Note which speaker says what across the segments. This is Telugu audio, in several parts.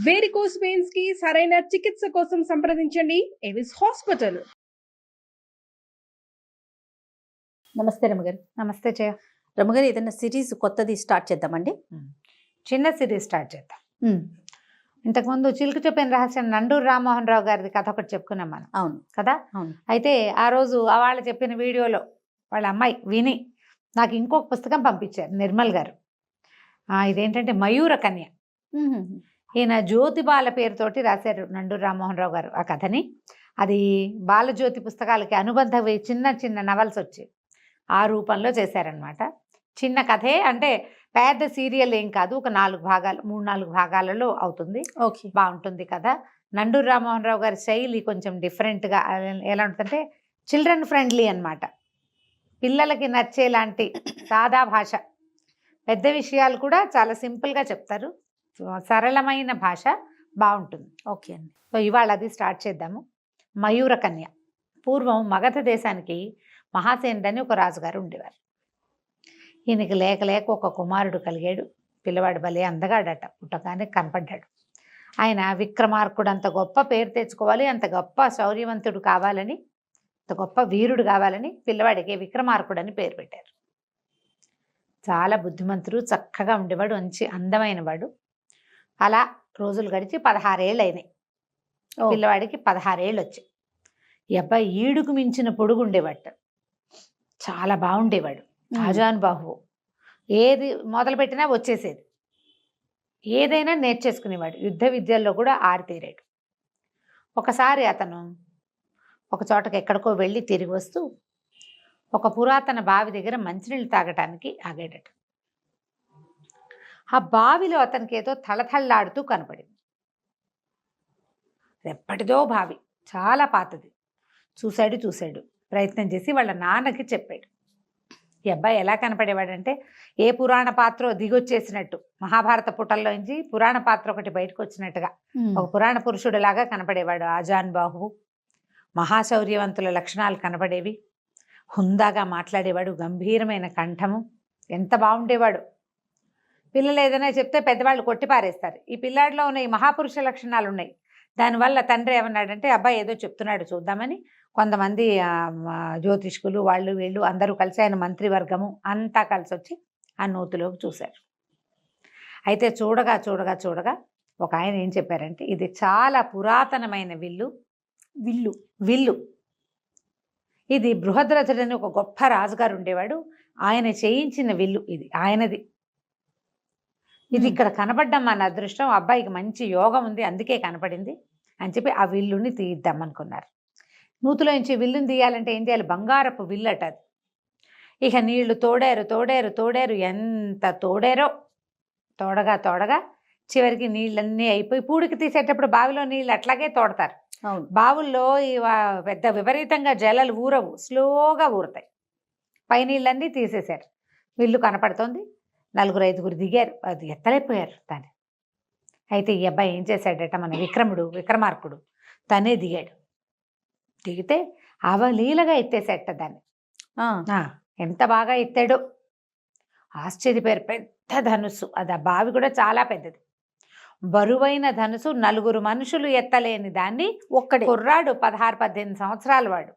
Speaker 1: వేరికోస్ వెయిన్స్ కి సరైన చికిత్స కోసం సంప్రదించండి ఎవిస్ హాస్పిటల్.
Speaker 2: నమస్తే రమగారు.
Speaker 3: నమస్తే జయ.
Speaker 2: రమగారు, ఏదైనా సిరీస్ కొత్తది స్టార్ట్ చేద్దామండి.
Speaker 3: చిన్న సిరీస్ స్టార్ట్ చేద్దాం. ఇంతకుముందు చిలుక చెప్పిన రహస్యం నండూరు రామ్మోహన్ రావు గారిది కథ ఒకటి చెప్పుకున్నాం మనం.
Speaker 2: అవును
Speaker 3: కదా.
Speaker 2: అవును.
Speaker 3: అయితే ఆ రోజు వాళ్ళు చెప్పిన వీడియోలో వాళ్ళ అమ్మాయి విని నాకు ఇంకొక పుస్తకం పంపించారు నిర్మల్ గారు. ఇదేంటంటే మయూర కన్య. ఈయన జ్యోతిబాల పేరుతోటి రాశారు నండూరు రామ్మోహన్ రావు గారు ఆ కథని. అది బాలజ్యోతి పుస్తకాలకి అనుబంధ చిన్న చిన్న నవల్స్ వచ్చి ఆ రూపంలో చేశారనమాట. చిన్న కథే, అంటే పెద్ద సీరియల్ ఏం కాదు, ఒక 3-4 భాగాలలో అవుతుంది.
Speaker 2: ఓకే,
Speaker 3: బాగుంటుంది కదా. నండూరు రామ్మోహన్ రావు గారి శైలి కొంచెం డిఫరెంట్గా ఎలా ఉంటుందంటే చిల్డ్రన్ ఫ్రెండ్లీ అనమాట. పిల్లలకి నచ్చేలాంటి సాదా భాష, పెద్ద విషయాలు కూడా చాలా సింపుల్గా చెప్తారు. సరళమైన భాష, బాగుంటుంది.
Speaker 2: ఓకే అండి.
Speaker 3: సో ఇవాళ అది స్టార్ట్ చేద్దాము. మయూర కన్య. పూర్వం మగధ దేశానికి మహాసేనుడని ఒక రాజుగారు ఉండేవారు. ఈయనకి లేక లేక ఒక కుమారుడు కలిగాడు. పిల్లవాడు భలే అందగాడట, పుట్టగానే కనపడ్డాడు. ఆయన విక్రమార్కుడు, అంత గొప్ప పేరు తెచ్చుకోవాలి, అంత గొప్ప శౌర్యవంతుడు కావాలని, అంత గొప్ప వీరుడు కావాలని పిల్లవాడికి విక్రమార్కుడు అని పేరు పెట్టారు. చాలా బుద్ధిమంతుడు, చక్కగా ఉండేవాడు, మంచి అందమైన వాడు. అలా రోజులు గడిచి 16 ఏళ్ళు అయినాయి. పిల్లవాడికి 16 ఏళ్ళు వచ్చాయి. ఈ అబ్బాయి ఈడుకు మించిన పొడుగు ఉండేవాడు, చాలా బాగుండేవాడు, ఆజానుబాహువు. ఏది మొదలుపెట్టినా వచ్చేసేది, ఏదైనా నేర్చేసుకునేవాడు. యుద్ధ విద్యల్లో కూడా ఆరితేరాడు. ఒకసారి అతను ఒక చోటకి ఎక్కడికో వెళ్ళి తిరిగి వస్తూ ఒక పురాతన బావి దగ్గర మంచినీళ్ళు తాగటానికి ఆగాడట. ఆ బావిలో అతనికి ఏదో తళతళలాడుతూ కనపడింది. ఎప్పటిదో బావి, చాలా పాతది. చూశాడు, ప్రయత్నం చేసి వాళ్ళ నాన్నకి చెప్పాడు. ఈ అబ్బాయి ఎలా కనపడేవాడంటే ఏ పురాణ పాత్ర దిగొచ్చేసినట్టు, మహాభారత పుటల్లోంచి పురాణ పాత్ర ఒకటి బయటకు వచ్చినట్టుగా ఒక పురాణ పురుషుడిలాగా కనపడేవాడు. ఆజానుబాహువు, మహాశౌర్యవంతుల లక్షణాలు కనపడేవి. హుందాగా మాట్లాడేవాడు, గంభీరమైన కంఠము, ఎంత బాగుండేవాడు. పిల్లలు ఏదైనా చెప్తే పెద్దవాళ్ళు కొట్టి పారేస్తారు. ఈ పిల్లాడిలో ఉన్న ఈ మహాపురుష లక్షణాలు ఉన్నాయి. దానివల్ల తండ్రి ఏమన్నాడంటే అబ్బాయి ఏదో చెప్తున్నాడు చూద్దామని కొంతమంది జ్యోతిష్కులు వాళ్ళు వీళ్ళు అందరూ కలిసి, ఆయన మంత్రివర్గము అంతా కలిసి వచ్చి ఆ నూతిలోకి చూశారు. అయితే చూడగా ఒక ఆయన ఏం చెప్పారంటే ఇది చాలా పురాతనమైన విల్లు. ఇది బృహద్రథుడని ఒక గొప్ప రాజుగారు ఉండేవాడు, ఆయన చేయించిన విల్లు, ఇది ఆయనది. ఇది ఇక్కడ కనపడ్డం మన అదృష్టం, అబ్బాయికి మంచి యోగం ఉంది, అందుకే కనపడింది అని చెప్పి ఆ విల్లుని తీద్దామనుకున్నారు. నూతిలోంచి విల్లుని తీయాలంటే ఏం చేయాలి, బంగారపు విల్లట అది. ఇక నీళ్లు తోడారు, ఎంత తోడారో, తోడగా చివరికి నీళ్ళన్నీ అయిపోయి, పూడికి తీసేటప్పుడు బావిలో నీళ్ళు అట్లాగే తోడతారు. బావుల్లో పెద్ద విపరీతంగా జలాలు ఊరవు, స్లోగా ఊరుతాయి. పై నీళ్ళన్నీ తీసేశారు. విల్లు కనపడుతోంది. 4-5 దిగారు, అది ఎత్తలేకపోయారు దాన్ని. అయితే ఈ అబ్బాయి ఏం చేశాడట, మన విక్రమార్కుడు తనే దిగాడు. దిగితే అవలీలగా ఎత్తేసేట దాన్ని. ఎంత బాగా ఎత్తాడో, ఆశ్చర్యపోయారు. పెద్ద ధనుస్సు అది, ఆ బావి కూడా చాలా పెద్దది, బరువైన ధనుసు. 4 మనుషులు ఎత్తలేని దాన్ని ఒక్కడే కుర్రాడు, 16-18 సంవత్సరాల వాడు,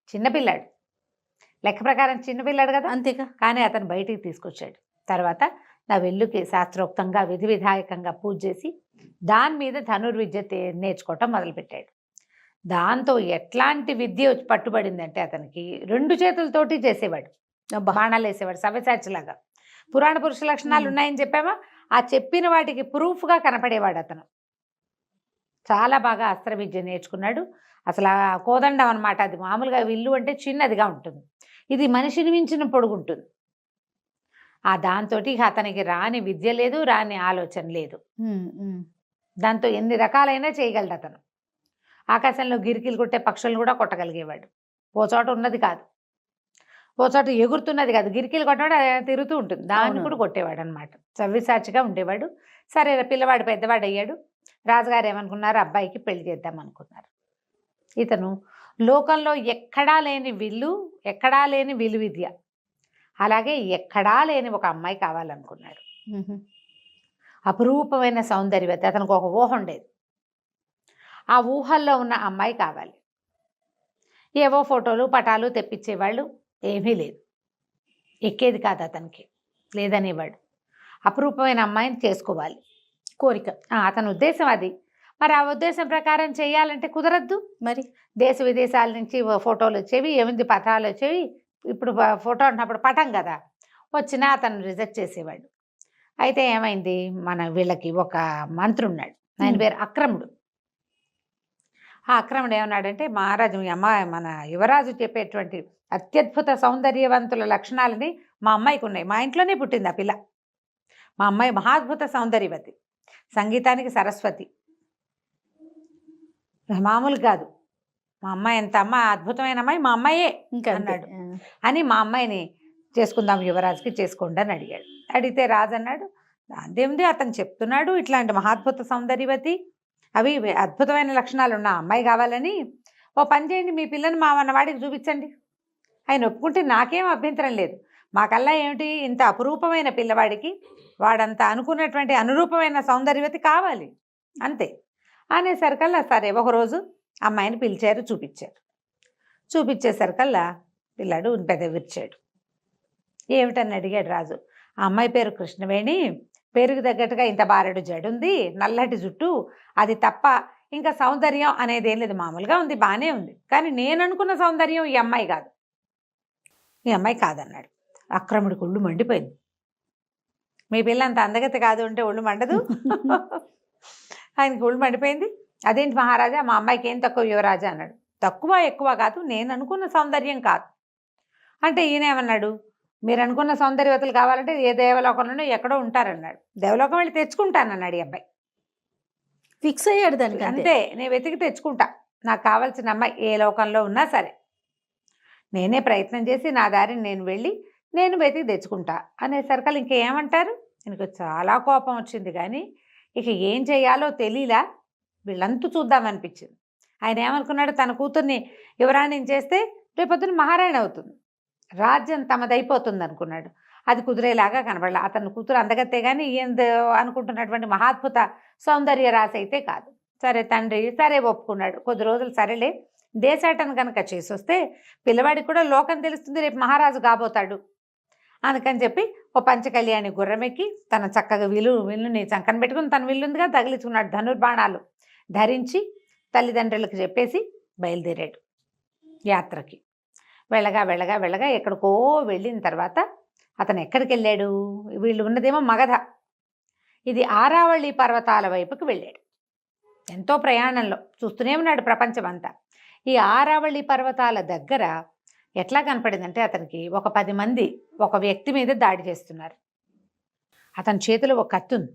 Speaker 3: చిన్నపిల్లాడు, లెక్క ప్రకారం చిన్నపిల్లాడు కదా, అంతేగా. కానీ అతను బయటికి తీసుకొచ్చాడు. తర్వాత నా వెల్లుకి శాస్త్రోక్తంగా విధి విధాయకంగా పూజ చేసి దాని మీద ధనుర్విద్య నేర్చుకోవటం మొదలుపెట్టాడు. దాంతో ఎట్లాంటి విద్య పట్టుబడిందంటే అతనికి 2 చేతులతోటి చేసేవాడు, బాణాలు వేసేవాడు, సవ్యసాచిలాగా. పురాణ పురుష లక్షణాలు ఉన్నాయని చెప్పామా, ఆ చెప్పిన వాటికి ప్రూఫ్గా కనపడేవాడు అతను. చాలా బాగా అస్త్ర విద్య నేర్చుకున్నాడు. అసలు ఆ కోదండం అనమాట, అది మామూలుగా విల్లు అంటే చిన్నదిగా ఉంటుంది, ఇది మనిషిని మించిన పొడుగుంటుంది. దాంతో అతనికి రాని విద్య లేదు, రాని ఆలోచన లేదు. దాంతో ఎన్ని రకాలైనా చేయగలడు అతను. ఆకాశంలో గిరికీలు కొట్టే పక్షులను కూడా కొట్టగలిగేవాడు. ఓ చోట ఉన్నది కాదు, ఓ చోట ఎగురుతున్నది కాదు, గిరికీలు కొట్టవాడు తిరుగుతూ ఉంటుంది, దాన్ని కూడా కొట్టేవాడు అనమాట. సవ్యసాచిగా ఉండేవాడు. సరే, పిల్లవాడు పెద్దవాడు అయ్యాడు. రాజుగారు ఏమనుకున్నారు, అబ్బాయికి పెళ్లి చేద్దాం అనుకున్నారు. ఇతను లోకంలో ఎక్కడా లేని విలు విద్య, అలాగే ఎక్కడా లేని ఒక అమ్మాయి కావాలనుకున్నాడు. అపురూపమైన సౌందర్యవతి. అతనికి ఒక ఊహ ఉండేది. ఆ ఊహల్లో ఉన్న అమ్మాయి కావాలి. ఏవో ఫోటోలు పటాలు తెప్పించేవాళ్ళు, ఏమీ లేదు. ఎక్కేది కాదు అతనికి, లేదనేవాడు. అపురూపమైన అమ్మాయిని చేసుకోవాలి
Speaker 2: కోరిక.
Speaker 3: అతని ఉద్దేశం అది. మరి ఆ ఉద్దేశం ప్రకారం చేయాలంటే కుదరద్దు.
Speaker 2: మరి
Speaker 3: దేశ విదేశాల నుంచి ఫోటోలు వచ్చేవి, ఏమింది పటాలు వచ్చేవి. ఇప్పుడు ఫోటో అంటున్నప్పుడు పటం కదా, వచ్చినా అతను రిజెక్ట్ చేసేవాడు. అయితే ఏమైంది, వీళ్ళకి ఒక మంత్రి ఉన్నాడు, ఆయన పేరు అక్రముడు. ఆ అక్రముడు ఏమన్నాడంటే, మహారాజు మీ అమ్మాయి, మన యువరాజు చెప్పేటువంటి అత్యద్భుత సౌందర్యవంతుల లక్షణాలని మా అమ్మాయికి ఉన్నాయి. మా ఇంట్లోనే పుట్టింది ఆ పిల్ల. మా అమ్మాయి మహాద్భుత సౌందర్యవతి, సంగీతానికి సరస్వతి, మామూలు కాదు. మా అమ్మాయి ఎంత అద్భుతమైన అమ్మాయి, మా అమ్మాయే
Speaker 2: ఇంకా
Speaker 3: అన్నాడు. అని మా అమ్మాయిని చేసుకుందాం యువరాజుకి, చేసుకోండి అని అడిగాడు. అడిగితే రాజు అన్నాడు, అదేమిది, అతను చెప్తున్నాడు ఇట్లాంటి మహాద్భుత సౌందర్యవతి, అవి అద్భుతమైన లక్షణాలు ఉన్న అమ్మాయి కావాలని. ఓ పని చేయండి, మీ పిల్లని మా వాడికి చూపించండి. ఆయన ఒప్పుకుంటే నాకేం అభ్యంతరం లేదు. మాకల్లా ఏమిటి, ఇంత అపురూపమైన పిల్లవాడికి వాడంత అనుకున్నటువంటి అనురూపమైన సౌందర్యవతి కావాలి అంతే అనేసరికల్లా సరే ఒకరోజు అమ్మాయిని పిలిచారు, చూపించేసరికల్లా పిల్లాడు పెద్ద విరిచాడు. ఏమిటని అడిగాడు రాజు. ఆ అమ్మాయి పేరు కృష్ణవేణి, పేరుకు తగ్గట్టుగా ఇంత బారెడు జడుంది, నల్లటి జుట్టు, అది తప్ప ఇంకా సౌందర్యం అనేది ఏం లేదు. మామూలుగా ఉంది, బాగానే ఉంది, కానీ నేను అనుకున్న సౌందర్యం ఈ అమ్మాయి కాదు, ఈ అమ్మాయి కాదన్నాడు. అక్రముడికి ఒళ్ళు మండిపోయింది. మీ పిల్ల అంత అందగతి కాదు అంటే ఒళ్ళు మండదు. ఆయనకి ఒళ్ళు మండిపోయింది. అదేంటి మహారాజా, మా అమ్మాయికి ఏం తక్కువ యువరాజా అన్నాడు. తక్కువ ఎక్కువ కాదు, నేను అనుకున్న సౌందర్యం కాదు అంటే ఈయన ఏమన్నాడు, మీరు అనుకున్న సౌందర్యవతులు కావాలంటే ఏ దేవలోకంలోనో ఎక్కడో ఉంటారన్నాడు. దేవలోకం వెళ్ళి తెచ్చుకుంటానన్నాడు ఈ అబ్బాయి.
Speaker 2: ఫిక్స్ అయ్యాడు దానికి.
Speaker 3: అంతే, నేను వెతికి తెచ్చుకుంటా, నాకు కావాల్సిన అమ్మాయి ఏ లోకంలో ఉన్నా సరే నేనే ప్రయత్నం చేసి నా దారిని నేను వెళ్ళి నేను వెతికి తెచ్చుకుంటా అనేసరికల్ ఇంకేమంటారు. எனக்கு చాలా కోపం వచ్చింది, కానీ ఇక ఏం చేయాలో తెలియలా, వీళ్ళంతూ చూద్దామనిపించింది. ఆయన ఏమనుకున్నాడు, తన కూతుర్ని యువరాణిని చేస్తే రేపొద్దున మహారాణి అవుతుంది, రాజ్యం తమదైపోతుంది అనుకున్నాడు. అది కుదిరేలాగా కనబడలే. అతని కూతురు అందగత్తే కానీ ఏందో అనుకుంటున్నటువంటి మహాద్భుత సౌందర్య రాశి అయితే కాదు. సరే తండ్రి సరే ఒప్పుకున్నాడు. కొద్ది రోజులు సరేలే, దేశాటను కనుక చేసి వస్తే పిల్లవాడికి కూడా లోకం తెలుస్తుంది, రేపు మహారాజు కాబోతాడు అందుకని చెప్పి ఓ పంచకళ్యాణి గుర్రమెక్కి తన చక్కగా విల్లుని చంకన పెట్టుకుని, తన విల్లుందిగా తగిలించుకున్నాడు, ధనుర్బాణాలు ధరించి తల్లిదండ్రులకు చెప్పేసి బయలుదేరాడు యాత్రకి. వెళ్ళగా ఎక్కడికో వెళ్ళిన తర్వాత అతను ఎక్కడికి వెళ్ళాడు, వీళ్ళు ఉన్నదేమో మగధ, ఇది ఆరావళి పర్వతాల వైపుకి వెళ్ళాడు. ఎంతో ప్రయాణంలో చూస్తూనే ఉన్నాడు ప్రపంచం అంతా. ఈ ఆరావళి పర్వతాల దగ్గర ఎట్లా కనపడిందంటే అతనికి ఒక 10 మంది ఒక వ్యక్తి మీద దాడి చేస్తున్నారు. అతని చేతిలో ఒక కత్తి ఉంది,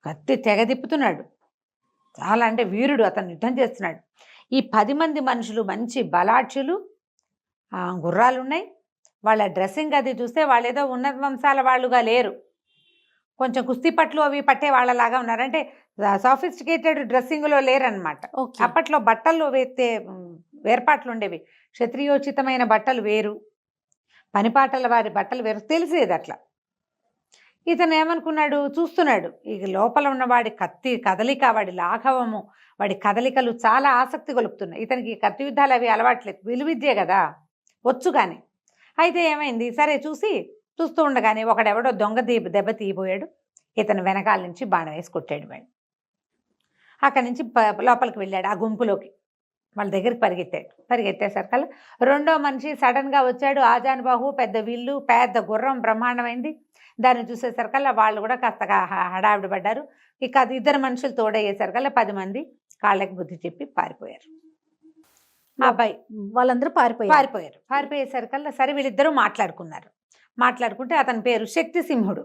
Speaker 3: కత్తి తెగదిప్పుతున్నాడు. చాలా అంటే వీరుడు, అతను యుద్ధం చేస్తున్నాడు. ఈ 10 మంది మనుషులు మంచి బలాఢ్యులు, గుర్రాలు ఉన్నాయి. వాళ్ళ డ్రెస్సింగ్ అది చూస్తే వాళ్ళు ఏదో ఉన్నత వంశాల వాళ్ళుగా లేరు, కొంచెం కుస్తీ పట్లు అవి పట్టే వాళ్ళలాగా ఉన్నారు. అంటే సాఫిస్టికేటెడ్ డ్రెస్సింగ్లో లేరనమాట. అప్పట్లో బట్టల్లో వేర్పాట్లు ఉండేవి, క్షత్రియోచితమైన బట్టలు వేరు, పనిపాటల వారి బట్టలు వేరు, తెలిసేది అట్లా. ఇతను ఏమనుకున్నాడు, చూస్తున్నాడు ఈ లోపల ఉన్న వాడి కత్తి కదలిక, వాడి లాఘవము, వాడి కదలికలు చాలా ఆసక్తి గొలుపుతున్నాయి. ఇతనికి కత్తి యుద్ధాలు అవి అలవాట్లేదు, విలువిద్యే కదా వచ్చు. కానీ అయితే ఏమైంది, సరే చూస్తూ ఉండగానే ఒకడెవడో దొంగ దెబ్బ తీయబోయాడు. ఇతను వెనకాల నుంచి బాణం వేసి కొట్టాడు. వాడు అక్కడి నుంచి లోపలికి వెళ్ళాడు, ఆ గుంపులోకి వాళ్ళ దగ్గరికి పరిగెత్తేసరికల్లా రెండో మనిషి సడన్గా వచ్చాడు. ఆజానుబాహు, పెద్ద విల్లు, పెద్ద గుర్రం, బ్రహ్మాండమైంది. దాన్ని చూసేసరికల్లా వాళ్ళు కూడా కాస్త హడావిడి పడ్డారు. ఇక అది 2 మనుషులు తోడయ్యేసరికల్లా 10 మంది కాళ్ళకి బుద్ధి చెప్పి పారిపోయారు. అబ్బాయి
Speaker 2: వాళ్ళందరూ
Speaker 3: పారిపోయేసరికల్లా సరే వీళ్ళిద్దరూ మాట్లాడుకుంటే అతని పేరు శక్తిసింహుడు,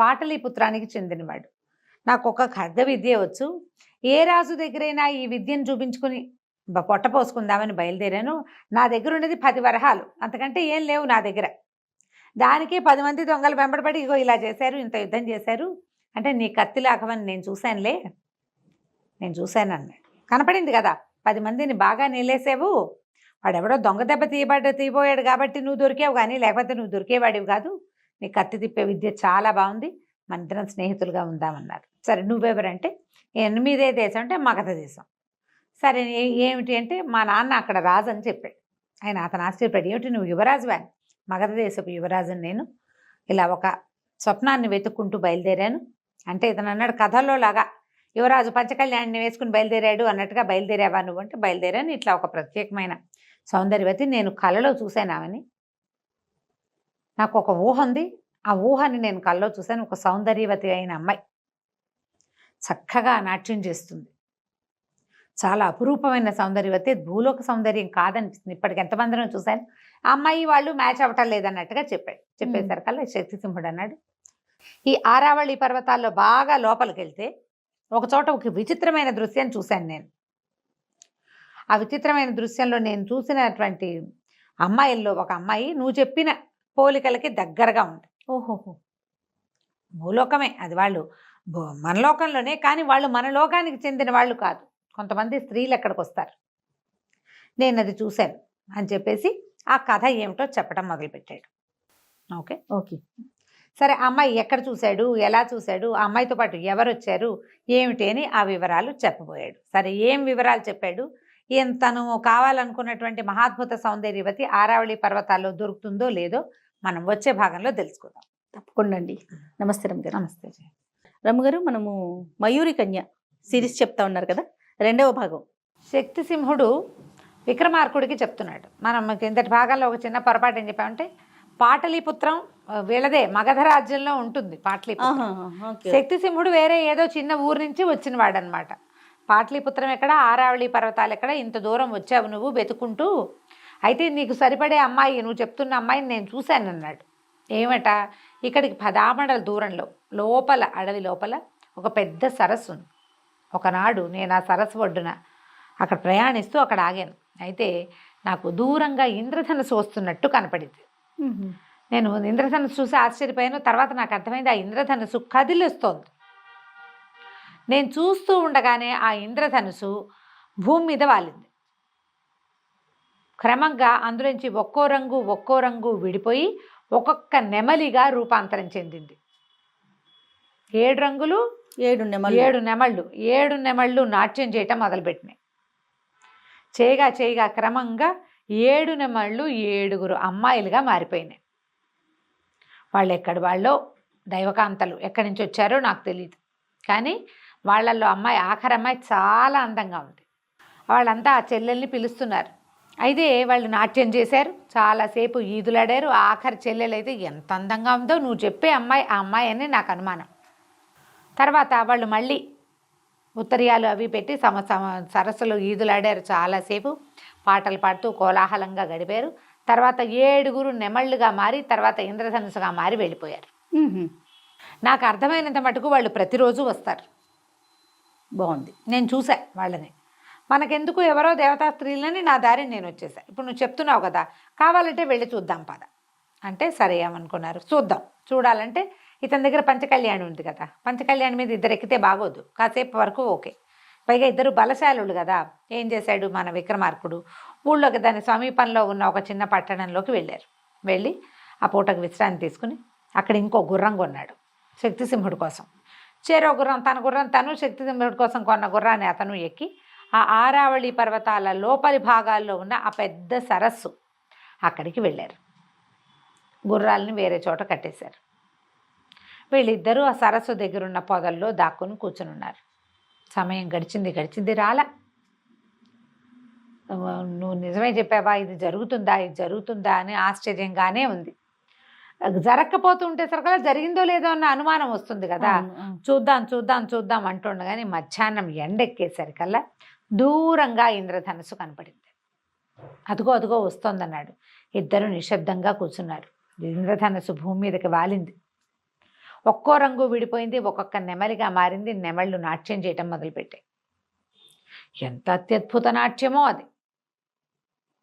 Speaker 3: పాటలీపుత్రానికి చెందినవాడు. నాకు ఒక ఖడ్గ విద్య వచ్చు, ఏ రాజు దగ్గరైనా ఈ విద్యను చూపించుకుని పొట్ట పోసుకుందామని బయలుదేరాను. నా దగ్గర ఉన్నది 10 వరహాలు, అంతకంటే ఏం లేవు నా దగ్గర. దానికి 10 మంది దొంగలు వెంబడబడి ఇగో ఇలా చేశారు, ఇంత యుద్ధం చేశారు అంటే నీ కత్తి లాఘవని నేను చూశాను అన్నాడు. కనపడింది కదా 10 మందిని బాగా నిలేసావు, వాడెవడో దొంగ దెబ్బ తీయబోయాడు కాబట్టి నువ్వు దొరికావు, కానీ లేకపోతే నువ్వు దొరికేవాడివి కాదు. నీ కత్తి తిప్పే విద్య చాలా బాగుంది, మన ఇద్దరం స్నేహితులుగా ఉందామన్నారు. సరే నువ్వెవరంటే 8వ దేశం అంటే మగధ దేశం. సరే ఏమిటి అంటే మా నాన్న అక్కడ రాజు అని చెప్పాడు. అతను ఆశ్చర్యపడి, ఏమిటి నువ్వు యువరాజువా? మగధ దేశపు యువరాజుని నేను. ఇలా ఒక స్వప్నాన్ని వెతుక్కుంటూ బయలుదేరాను అంటే ఇతను అన్నాడు కథల్లో లాగా యువరాజు పంచకళ్యాణిని వేసుకుని బయలుదేరాడు అన్నట్టుగా, బయలుదేరావా నువ్వు అంటే బయలుదేరాను. ఇట్లా ఒక ప్రత్యేకమైన సౌందర్యవతి నేను కళలో చూశానామని. నాకు ఒక ఊహ ఉంది, ఆ ఊహని నేను కళ్ళలో చూశాను. ఒక సౌందర్యవతి అయిన అమ్మాయి చక్కగా నాట్యం చేస్తుంది, చాలా అపురూపమైన సౌందర్యవతి, భూలోక సౌందర్యం కాదనిపిస్తుంది. ఇప్పటికి ఎంతమందినో చూశాను, ఆ అమ్మాయి వాళ్ళు మ్యాచ్ అవ్వటం లేదన్నట్టుగా చెప్పాడు. చెప్పేసరికల్లా శక్తిసింహుడు అన్నాడు, ఈ ఆరావళి పర్వతాల్లో బాగా లోపలికి వెళ్తే ఒక చోట ఒక విచిత్రమైన దృశ్యాన్ని చూశాను నేను. ఆ విచిత్రమైన దృశ్యంలో నేను చూసినటువంటి అమ్మాయిల్లో ఒక అమ్మాయి నువ్వు చెప్పిన పోలికలకి దగ్గరగా ఉంది.
Speaker 2: ఓహోహో,
Speaker 3: భూలోకమే అది, వాళ్ళు మన లోకంలోనే, కానీ వాళ్ళు మన లోకానికి చెందిన వాళ్ళు కాదు. కొంతమంది స్త్రీలు ఎక్కడికి వస్తారు, నేను అది చూశాను అని చెప్పేసి ఆ కథ ఏమిటో చెప్పడం మొదలుపెట్టాడు. Okay
Speaker 2: okay.
Speaker 3: సరే, అమ్మాయి ఎక్కడ చూశాడు, ఎలా చూశాడు, ఆ అమ్మాయితో పాటు ఎవరు వచ్చారు, ఏమిటి అని ఆ వివరాలు చెప్పబోయాడు. సరే, ఏం వివరాలు చెప్పాడు? తను కావాలనుకున్నటువంటి మహాద్భుత సౌందర్యవతి ఆరావళి పర్వతాల్లో దొరుకుతుందో లేదో మనం వచ్చే భాగంలో తెలుసుకుందాం.
Speaker 2: తప్పకుండా అండి. నమస్తే రమ్మగారు.
Speaker 3: నమస్తే.
Speaker 2: రమ్మగారు, మనము మయూరి కన్య సిరీస్ చెప్తా ఉన్నారు కదా, 2వ భాగం.
Speaker 3: శక్తిసింహుడు విక్రమార్కుడికి చెప్తున్నాడు. మనం కిందటి భాగంలో ఒక చిన్న పొరపాటు ఏం చెప్పామంటే, పాటలీపుత్రం వీళ్ళదే, మగధ రాజ్యంలో ఉంటుంది పాటలీపుత్రం. శక్తిసింహుడు వేరే ఏదో చిన్న ఊరు నుంచి వచ్చిన వాడనమాట. పాటలీపుత్రం ఎక్కడ, ఆరావళి పర్వతాలు ఎక్కడ, ఇంత దూరం వచ్చావు నువ్వు వెతుకుంటూ, అయితే నీకు సరిపడే అమ్మాయి, నువ్వు చెప్తున్న అమ్మాయిని నేను చూశాను అన్నాడు. ఏమట, ఇక్కడికి 10 ఆమడల దూరంలో లోపల, అడవి లోపల ఒక పెద్ద సరస్సు ఉంది. ఒకనాడు నేను ఆ సరస్సు ఒడ్డున అక్కడ ప్రయాణిస్తూ అక్కడ ఆగాను. అయితే నాకు దూరంగా ఇంద్రధనుసు వస్తున్నట్టు కనపడింది. నేను ఇంద్రధనుసు చూసి ఆశ్చర్యపోయాను. తర్వాత నాకు అర్థమైంది, ఆ ఇంద్రధనుసు కదిలిస్తోంది. నేను చూస్తూ ఉండగానే ఆ ఇంద్రధనుసు భూమి మీద వాలింది. క్రమంగా అందులోంచి ఒక్కో రంగు విడిపోయి ఒక్కొక్క నెమలిగా రూపాంతరం చెందింది. 7 రంగులు,
Speaker 2: 7 నెమళ్ళు.
Speaker 3: 7 నెమళ్ళు నాట్యం చేయటం మొదలుపెట్టినాయి. చేయగా క్రమంగా 7 నెమళ్ళు 7 అమ్మాయిలుగా మారిపోయినాయి. వాళ్ళు ఎక్కడి వాళ్ళో, దైవకాంతలు, ఎక్కడి నుంచి వచ్చారో నాకు తెలియదు, కానీ వాళ్ళల్లో ఆఖరి అమ్మాయి చాలా అందంగా ఉంది. వాళ్ళంతా ఆ చెల్లెల్ని పిలుస్తున్నారు. అయితే వాళ్ళు నాట్యం చేశారు, చాలాసేపు ఈదులాడారు. ఆఖరి చెల్లెలైతే ఎంత అందంగా ఉందో, నువ్వు చెప్పే అమ్మాయి ఆ అమ్మాయి అని నాకు అనుమానం. తర్వాత వాళ్ళు మళ్ళీ ఉత్తరీయాలు అవి పెట్టి సరస్సులో ఈదులాడారు, చాలాసేపు పాటలు పాడుతూ కోలాహలంగా గడిపారు. తర్వాత 7 నెమళ్ళుగా మారి తర్వాత ఇంద్రధనుసుగా మారి వెళ్ళిపోయారు. నాకు అర్థమైనంత మటుకు వాళ్ళు ప్రతిరోజు వస్తారు.
Speaker 2: బాగుంది,
Speaker 3: నేను చూసా వాళ్ళని. మనకెందుకు, ఎవరో దేవతా స్త్రీలని, నా దారిని నేను వచ్చేసా. ఇప్పుడు నువ్వు చెప్తున్నావు కదా, కావాలంటే వెళ్ళి చూద్దాం పద అంటే సరే ఏమనుకున్నారు, చూద్దాం. చూడాలంటే ఇతని దగ్గర పంచకళ్యాణి ఉంది కదా, పంచకళ్యాణి మీద 2 ఎక్కితే బాగోదు, కాసేపు వరకు ఓకే. పైగా 2 బలశాలులు కదా. ఏం చేశాడు మన విక్రమార్కుడు, ఊళ్ళోకి దాని సమీపంలో ఉన్న ఒక చిన్న పట్టణంలోకి వెళ్ళారు. వెళ్ళి ఆ పూటకు విశ్రాంతి తీసుకుని అక్కడ ఇంకో గుర్రం కొన్నాడు శక్తిసింహుడి కోసం. చేరో గుర్రం, తన గుర్రం తను, శక్తిసింహుడి కోసం కొన్న గుర్రాన్ని అతను ఎక్కి ఆ ఆరావళి పర్వతాల లోపలి భాగాల్లో ఉన్న ఆ పెద్ద సరస్సు అక్కడికి వెళ్ళారు. గుర్రాలని వేరే చోట కట్టేశారు. వీళ్ళిద్దరూ ఆ సరస్సు దగ్గరున్న పొదల్లో దాక్కుని కూర్చుని ఉన్నారు. సమయం గడిచింది రాలా. నువ్వు నిజమే చెప్పావా, ఇది జరుగుతుందా అని ఆశ్చర్యంగానే ఉంది. జరగకపోతుంటే సరికల్లా జరిగిందో లేదో అన్న అనుమానం వస్తుంది కదా. చూద్దాం అంటుండగానే మధ్యాహ్నం ఎండెక్కేసరికల్లా దూరంగా ఇంద్రధనుసు కనపడింది. అదుగో వస్తోందన్నాడు. ఇద్దరు నిశ్శబ్దంగా కూర్చున్నారు. ఇంద్రధనుసు భూమి మీదకి వాలింది. ఒక్కో రంగు విడిపోయింది, ఒక్కొక్క నెమలిగా మారింది. నెమళ్ళు నాట్యం చేయటం మొదలుపెట్టాయి. ఎంత అత్యద్భుత నాట్యమో అది.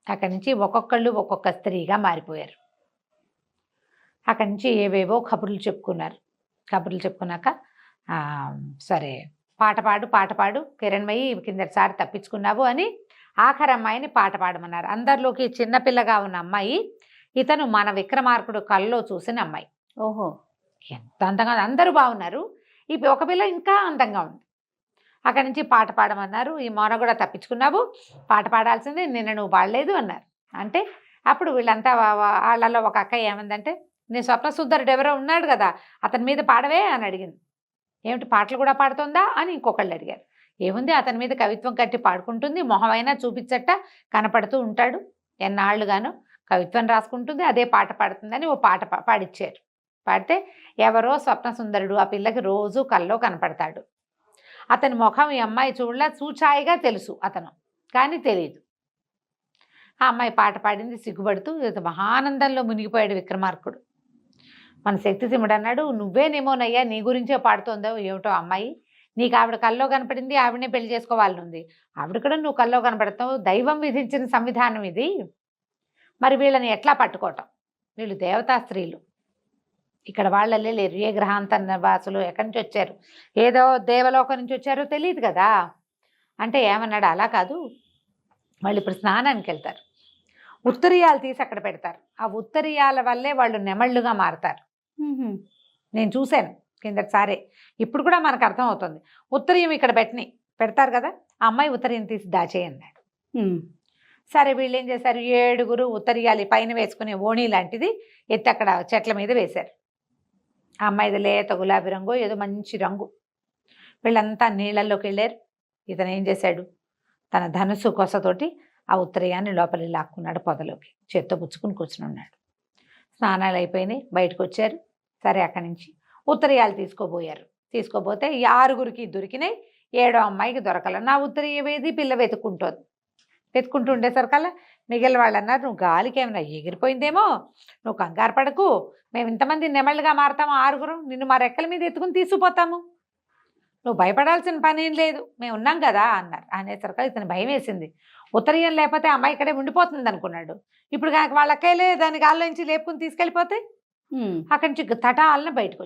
Speaker 3: అక్కడి నుంచి ఒక్కొక్కళ్ళు ఒక్కొక్క స్త్రీగా మారిపోయారు. అక్కడి నుంచి ఏవేవో కబుర్లు చెప్పుకున్నాక సరే పాట పాడు కిరణ్మయి, కిందటిసారి తప్పించుకున్నావు అని ఆఖరి అమ్మాయిని పాట పాడమన్నారు. అందరిలోకి చిన్నపిల్లగా ఉన్న అమ్మాయి ఇతను మన విక్రమార్కుడు కల్లో చూసిన అమ్మాయి.
Speaker 2: ఓహో,
Speaker 3: ఎంత అందంగా అందరూ బాగున్నారు. ఈ ఒక పిల్ల ఇంకా అందంగా ఉంది. అక్కడి నుంచి పాట పాడమన్నారు. ఈ మౌన కూడా తప్పించుకున్నావు, పాట పాడాల్సిందే, నిన్న నువ్వు పాడలేదు అన్నారు. అంటే అప్పుడు వీళ్ళంతా వాళ్ళలో ఒక అక్క ఏమందంటే, నీ స్వప్న సుందరుడు ఎవరో ఉన్నాడు కదా, అతని మీద పాడవే అని అడిగింది. ఏమిటి పాటలు కూడా పాడుతుందా అని ఇంకొకళ్ళు అడిగారు. ఏముంది, అతని మీద కవిత్వం కట్టి పాడుకుంటుంది, మొహమైనా చూపించట, కనపడుతూ ఉంటాడు, ఎన్నాళ్ళుగాను కవిత్వం రాసుకుంటుంది, అదే పాట పాడుతుందని ఓ పాట పాడిచ్చారు. పాడితే ఎవరో స్వప్న సుందరుడు ఆ పిల్లకి రోజు కల్లో కనపడతాడు. అతని ముఖం ఈ అమ్మాయి చూడలా, చూచాయిగా తెలుసు అతను, కానీ తెలియదు. ఆ అమ్మాయి పాట పాడింది సిగ్గుపడుతూ. మహానందంలో మునిగిపోయాడు విక్రమార్కుడు. మన శక్తిసింహుడు అన్నాడు, నువ్వేనేమోనయ్యా నీ గురించే పాడుతోందో ఏమిటో అమ్మాయి, నీకు ఆవిడ కల్లో కనపడింది, ఆవిడనే పెళ్లి చేసుకోవాలని ఉంది, ఆవిడ కూడా నువ్వు కల్లో కనపడతావు, దైవం విధించిన సంవిధానం ఇది, మరి వీళ్ళని ఎట్లా పట్టుకోవటం, వీళ్ళు దేవతా స్త్రీలు, ఇక్కడ వాళ్ళే లేరు, ఏ గ్రహాంతర వాసులు, ఎక్కడి నుంచి వచ్చారు, ఏదో దేవలోకం నుంచి వచ్చారో తెలియదు కదా. అంటే ఏమన్నాడు, అలా కాదు, వాళ్ళు ఇప్పుడు స్నానానికి వెళ్తారు, ఉత్తరీయాలు తీసి అక్కడ పెడతారు, ఆ ఉత్తరీయాల వల్లే వాళ్ళు నెమళ్ళుగా మారతారు. నేను చూశాను కిందటిసారే, ఇప్పుడు కూడా మనకు అర్థం అవుతుంది. ఉత్తరీయం ఇక్కడ పెడతారు కదా, ఆ అమ్మాయి ఉత్తరీయం తీసి దాచేయన్నాడు. సరే వీళ్ళు ఏం చేశారు, 7 ఉత్తరీయాలు పైన వేసుకునే ఓణి లాంటిది ఎత్తి అక్కడ చెట్ల మీద వేశారు. ఆ అమ్మాయిది లేత గులాబీ రంగు, ఏదో మంచి రంగు. వీళ్ళంతా నీళ్ళల్లోకి వెళ్ళారు. ఇతను ఏం చేశాడు, తన ధనుసు కొసతోటి ఆ ఉత్తరీయాన్ని లోపలికి లాక్కున్నాడు, పొదలోకి చేత్తో పుచ్చుకుని కూర్చుని ఉన్నాడు. స్నానాలు అయిపోయినాయి, బయటకు వచ్చారు. సరే అక్కడి నుంచి ఉత్తరీయాలు తీసుకోబోతే ఈ 6 దొరికినాయి, 7వ అమ్మాయికి దొరకల. నా ఉత్తరీయవేది పిల్ల వెతుక్కుంటూ ఉండేసరికల్లా మిగిలిన వాళ్ళు అన్నారు, నువ్వు గాలికి ఏమైనా ఎగిరిపోయిందేమో, నువ్వు కంగారు పడకు, మేము ఇంతమంది నెమళ్ళుగా మారతాము 6, నిన్ను మా రెక్కల మీద ఎత్తుకుని తీసుకుపోతాము, నువ్వు భయపడాల్సిన పని ఏం లేదు, మేము ఉన్నాం కదా అన్నారు. అనేసరికల్లా ఇతను భయం వేసింది. ఉత్తరీయం లేకపోతే అమ్మాయి ఇక్కడే ఉండిపోతుంది అనుకున్నాడు. ఇప్పుడు కనుక వాళ్ళ అక్కయ్యలే దాని గాల్లో నుంచి లేపుకుని తీసుకెళ్ళిపోతే అక్కడి నుంచి తటాలన బయటకు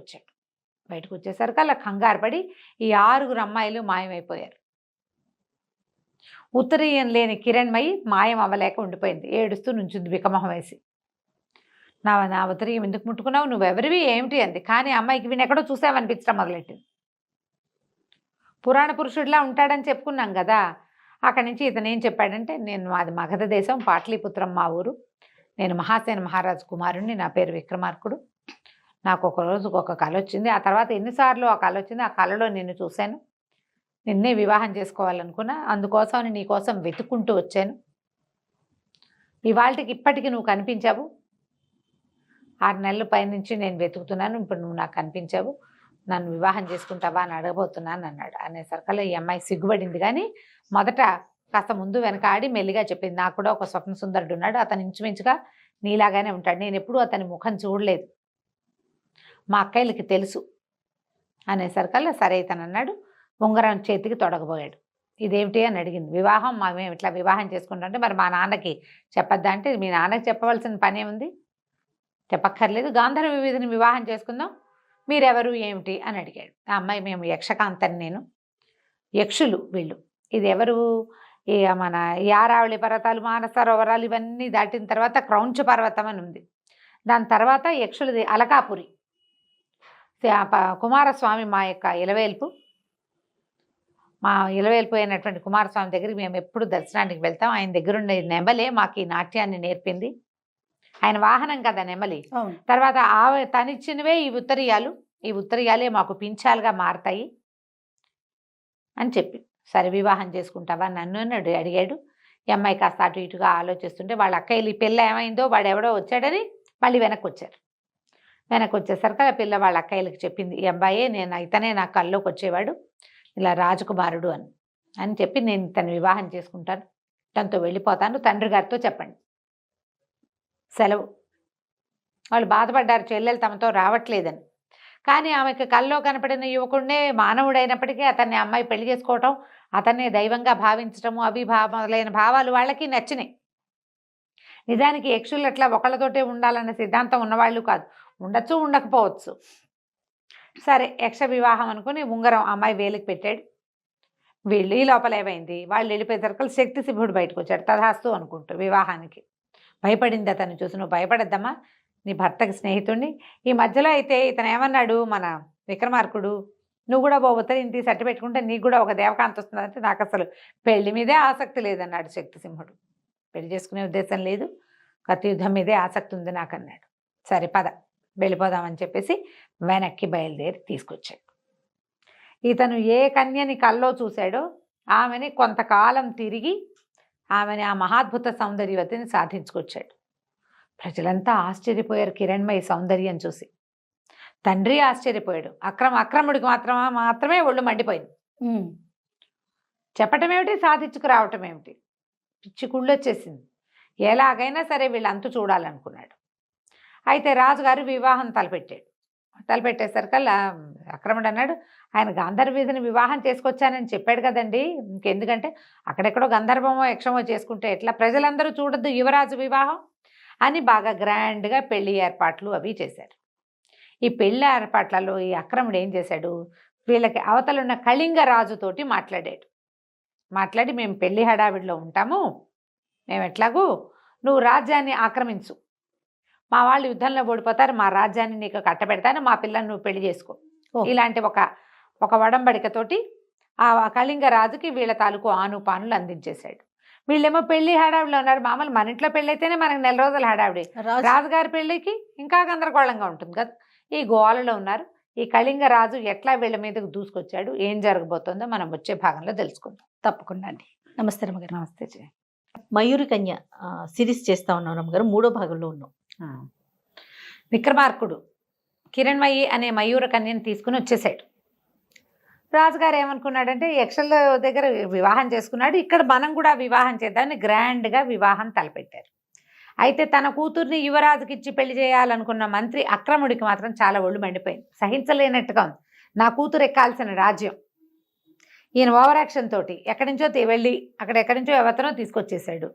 Speaker 3: వచ్చేసరికి అలా కంగారు పడి ఈ 6 అమ్మాయిలు మాయమైపోయారు. ఉత్తరీయం లేని కిరణ్మయి మాయం అవ్వలేక ఉండిపోయింది. ఏడుస్తూ నుంచుంది వికమొహం వేసి. నా ఉత్తరీయం ఎందుకు ముట్టుకున్నావు, నువ్వెవరివి ఏమిటి అంది. కానీ అమ్మాయికి వీని ఎక్కడో చూసామనిపించడం మొదలెట్టింది. పురాణ పురుషుడిలా ఉంటాడని చెప్పుకున్నాం కదా. అక్కడి నుంచి ఇతను ఏం చెప్పాడంటే, మాది మగధ దేశం, పాటలీపుత్రం మా ఊరు, నేను మహాసేన మహారాజు కుమారుణ్ణి, నా పేరు విక్రమార్కుడు, నాకు ఒక రోజుకు ఒక కళ వచ్చింది, ఆ తర్వాత ఎన్నిసార్లు ఆ కళ వచ్చింది, ఆ కళలో నిన్ను చూశాను, నిన్నే వివాహం చేసుకోవాలనుకున్నా, అందుకోసం నీకోసం వెతుక్కుంటూ వచ్చాను, ఇవాళకి ఇప్పటికీ నువ్వు కనిపించావు, 6 నెలల పైనుంచి నేను వెతుకుతున్నాను, ఇప్పుడు నువ్వు నాకు కనిపించావు, నన్ను వివాహం చేసుకుంటావా అని అడగబోతున్నాను అన్నాడు. అనేసరికల్లా ఈ అమ్మాయి సిగ్గుపడింది, కానీ మొదట కాస్త ముందు వెనక ఆడి మెల్లిగా చెప్పింది, నాకు కూడా ఒక స్వప్న సుందరుడు ఉన్నాడు, అతను ఇంచుమించుగా నీలాగానే ఉంటాడు, నేను ఎప్పుడూ అతని ముఖం చూడలేదు, మా అక్కయ్యలకి తెలుసు. అనేసరికల్లా సరే ఇతను అన్నాడు, ఉంగరం చేతికి తొడగబోయాడు. ఇదేమిటి అని అడిగింది. వివాహం మేము ఇట్లా వివాహం చేసుకుంటామంటే, మరి మా నాన్నకి చెప్పొద్దా అంటే, మీ నాన్నకి చెప్పవలసిన పనే ఉంది, చెప్పక్కర్లేదు, గాంధర్వ వీధిని వివాహం చేసుకుందాం, మీరెవరు ఏమిటి అని అడిగాడు. ఆ అమ్మాయి, మేము యక్షకాంతని, నేను యక్షులు వీళ్ళు, ఇది ఎవరు, మన యారావళి పర్వతాలు, మానసరోవరాలు ఇవన్నీ దాటిన తర్వాత క్రౌంచ పర్వతం అని ఉంది, దాని తర్వాత యక్షులది అలకాపురి, కుమారస్వామి మా యొక్క ఇలవేల్పు, మా ఇలవేల్పు అయినటువంటి కుమారస్వామి దగ్గరికి మేము ఎప్పుడు దర్శనానికి వెళ్తాం, ఆయన దగ్గరుండే నెమలే మాకు ఈ నాట్యాన్ని నేర్పింది, ఆయన వాహనం కదా నెమలి. తర్వాత తనిచ్చినవే ఈ ఉత్తరీయాలే మాకు పింఛాలుగా మారతాయి అని చెప్పి, సరే వివాహం చేసుకుంటావా నన్ను అని అడిగాడు. ఈ అమ్మాయి కాస్త అటు ఇటుగా ఆలోచిస్తుంటే, వాళ్ళ అక్కయ్యలు ఈ పిల్ల ఏమైందో, వాడు ఎవడో వచ్చాడని మళ్ళీ వెనక్కి వచ్చేసరికి ఆ పిల్ల వాళ్ళ అక్కయ్యలకు చెప్పింది, ఈ అబ్బాయే ఇతనే నా కల్లోకి వచ్చేవాడు, ఇలా రాజకుమారుడు అని చెప్పి, నేను తను వివాహం చేసుకుంటాను, తనతో వెళ్ళిపోతాను, తండ్రి గారితో చెప్పండి, సెలవు. వాళ్ళు బాధపడ్డారు, చెల్లెలు తమతో రావట్లేదని. కానీ ఆమెకు కల్లో కనపడిన యువకుడినే మానవుడైనప్పటికీ అతన్ని అమ్మాయి పెళ్లి చేసుకోవటం, అతన్నే దైవంగా భావించటము, మొదలైన భావాలు వాళ్ళకి నచ్చినాయి. నిజానికి యక్షులు అట్లా ఒకళ్ళతోటే ఉండాలన్న సిద్ధాంతం ఉన్నవాళ్ళు కాదు, ఉండొచ్చు ఉండకపోవచ్చు. సరే యక్ష వివాహం అనుకుని ఉంగరం అమ్మాయి వేలికి పెట్టాడు. వీళ్ళు ఈ లోపల ఏమైంది, వాళ్ళు వెళ్ళిపోయేసరికి శక్తిసింహుడు బయటకు వచ్చాడు, తథాస్తు అనుకుంటూ వివాహానికి. భయపడింది అతను చూసి, నువ్వు భయపడద్దమ్మా, నీ భర్తకి స్నేహితుడిని. ఈ మధ్యలో అయితే ఇతను ఏమన్నాడు మన విక్రమార్కుడు, నువ్వు కూడా పోతే ఇంటి సర్టి పెట్టుకుంటే నీకు కూడా ఒక దేవకాంత వస్తుందంటే నాకు అసలు పెళ్లి మీదే ఆసక్తి లేదన్నాడు శక్తిసింహుడు. పెళ్లి చేసుకునే ఉద్దేశం లేదు, కత్తి యుద్ధం మీదే ఆసక్తి ఉంది నాకు అన్నాడు. సరే పద వెళ్ళిపోదామని చెప్పేసి వెనక్కి బయలుదేరి తీసుకొచ్చాడు. ఇతను ఏ కన్యని కల్లో చూశాడో ఆమెని కొంతకాలం తిరిగి ఆమెని ఆ మహాద్భుత సౌందర్యవతిని సాధించుకొచ్చాడు. ప్రజలంతా ఆశ్చర్యపోయారు కిరణ్మయి సౌందర్యం చూసి. తండ్రి ఆశ్చర్యపోయాడు. అక్రముడికి మాత్రమే ఒళ్ళు మండిపోయింది. చెప్పటం ఏమిటి, సాధించుకురావటం ఏమిటి, పిచ్చి కుళ్ళు వచ్చేసింది. ఎలాగైనా సరే వీళ్ళు అంతు చూడాలనుకున్నాడు. అయితే రాజుగారు వివాహం తలపెట్టేసరికల్లా అక్రముడు అన్నాడు, ఆయన గాంధర్వీధిని వివాహం చేసుకొచ్చానని చెప్పాడు కదండి, ఇంకెందుకంటే అక్కడెక్కడో గంధర్వమో యక్షమో చేసుకుంటే ఎట్లా, ప్రజలందరూ చూడొద్దు యువరాజు వివాహం అని బాగా గ్రాండ్గా పెళ్లి ఏర్పాట్లు అవి చేశారు. ఈ పెళ్లి ఏర్పాట్లలో ఈ అక్రముడు ఏం చేశాడు, వీళ్ళకి అవతలున్న కళింగ రాజుతోటి మాట్లాడి మేము పెళ్లి హడావిడిలో ఉంటాము, మేము ఎట్లాగూ నువ్వు రాజ్యాన్ని ఆక్రమించు, మా వాళ్ళు యుద్ధంలో ఓడిపోతారు, మా రాజ్యాన్ని నీకు కట్టబెడతాను, మా పిల్లని నువ్వు పెళ్లి చేసుకో, ఇలాంటి ఒక వడంబడికతోటి ఆ కళింగ రాజుకి వీళ్ళ తాలూకు ఆనుపానులు అందించేశాడు. వీళ్ళేమో పెళ్లి హడావిడిలో ఉన్నారు. మామూలు మన ఇంట్లో పెళ్ళి అయితేనే మనకు నెల రోజుల హడావిడి, రాజుగారి పెళ్లికి ఇంకా గందరగోళంగా ఉంటుంది కదా. ఈ గోలలో ఉన్నారు. ఈ కళింగ రాజు ఎట్లా వీళ్ళ మీదకు దూసుకొచ్చాడు, ఏం జరగబోతుందో మనం వచ్చే భాగంలో తెలుసుకుందాం.
Speaker 2: తప్పకుండా అండి. నమస్తే రమ్మగారు.
Speaker 3: నమస్తే.
Speaker 2: మయూరి కన్య సిరీస్ చేస్తా ఉన్నాం రమ్మగారు, 3వ భాగంలో ఉన్నాం.
Speaker 3: విక్రమార్కుడు కిరణ్మయి అనే మయూర కన్యని తీసుకుని వచ్చేసాడు. రాజుగారు ఏమనుకున్నాడంటే యక్షల దగ్గర వివాహం చేసుకున్నాడు, ఇక్కడ మనం కూడా వివాహం చేద్దామని గ్రాండ్గా వివాహం తలపెట్టారు. అయితే తన కూతుర్ని యువరాజుకి ఇచ్చి పెళ్లి చేయాలనుకున్న మంత్రి అక్రముడికి మాత్రం చాలా ఒళ్ళు మండిపోయింది. సహించలేనట్టుగా ఉంది. నా కూతురు ఎక్కాల్సిన రాజ్యం, ఈయన ఓవర్ యాక్షన్ తోటి ఎక్కడి నుంచో వెళ్ళి ఎక్కడి నుంచో ఎవతనో తీసుకొచ్చేసాడు.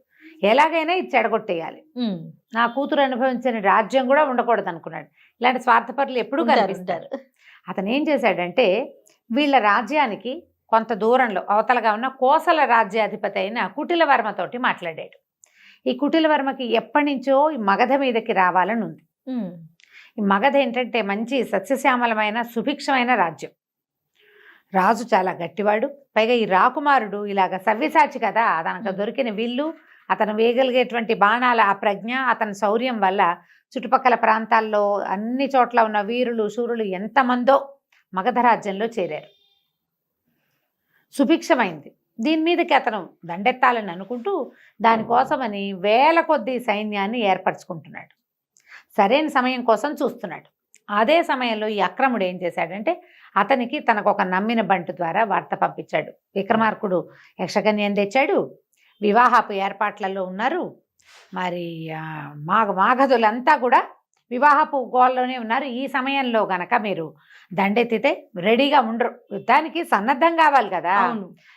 Speaker 3: ఎలాగైనా ఇది చెడగొట్టేయాలి, నా కూతురు అనుభవించిన రాజ్యం కూడా ఉండకూడదు అనుకున్నాడు. ఇలాంటి స్వార్థపరులు ఎప్పుడూ కనిపిస్తారు. అతను ఏం చేశాడంటే వీళ్ళ రాజ్యానికి కొంత దూరంలో అవతలగా ఉన్న కోసల రాజ్యాధిపతి అయిన కుటిలవర్మతోటి మాట్లాడాడు. ఈ కుటిలవర్మకి ఎప్పటి నుంచో ఈ మగధ మీదకి రావాలని ఉంది. ఈ మగధ ఏంటంటే మంచి సస్యశ్యామలమైన సుభిక్షమైన రాజ్యం. రాజు చాలా గట్టివాడు, పైగా ఈ రాకుమారుడు ఇలాగ సవ్యసాచి కదా, తనకు దొరికిన విల్లు, అతను వేయగలిగేటువంటి బాణాల ఆ ప్రజ్ఞ, అతని శౌర్యం వల్ల చుట్టుపక్కల ప్రాంతాల్లో అన్ని చోట్ల ఉన్న వీరులు శూరులు ఎంతమందో మగధ రాజ్యంలో చేరారు. సుభిక్షమైంది. దీని మీదకి అతను దండెత్తాలని అనుకుంటూ దానికోసమని వేల కొద్దీ సైన్యాన్ని ఏర్పరచుకుంటున్నాడు. సరైన సమయం కోసం చూస్తున్నాడు. అదే సమయంలో ఈ అక్రముడు ఏం చేశాడంటే అతనికి తనకు ఒక నమ్మిన బంటు ద్వారా వార్త పంపించాడు. విక్రమార్కుడు యక్షకన్యని తెచ్చాడు, వివాహపు ఏర్పాట్లలో ఉన్నారు, మరి మాగధులంతా కూడా వివాహపు గోల్లోనే ఉన్నారు. ఈ సమయంలో గనక మీరు దండెత్తితే రెడీగా ఉండరు, యుద్ధానికి సన్నద్ధం కావాలి కదా,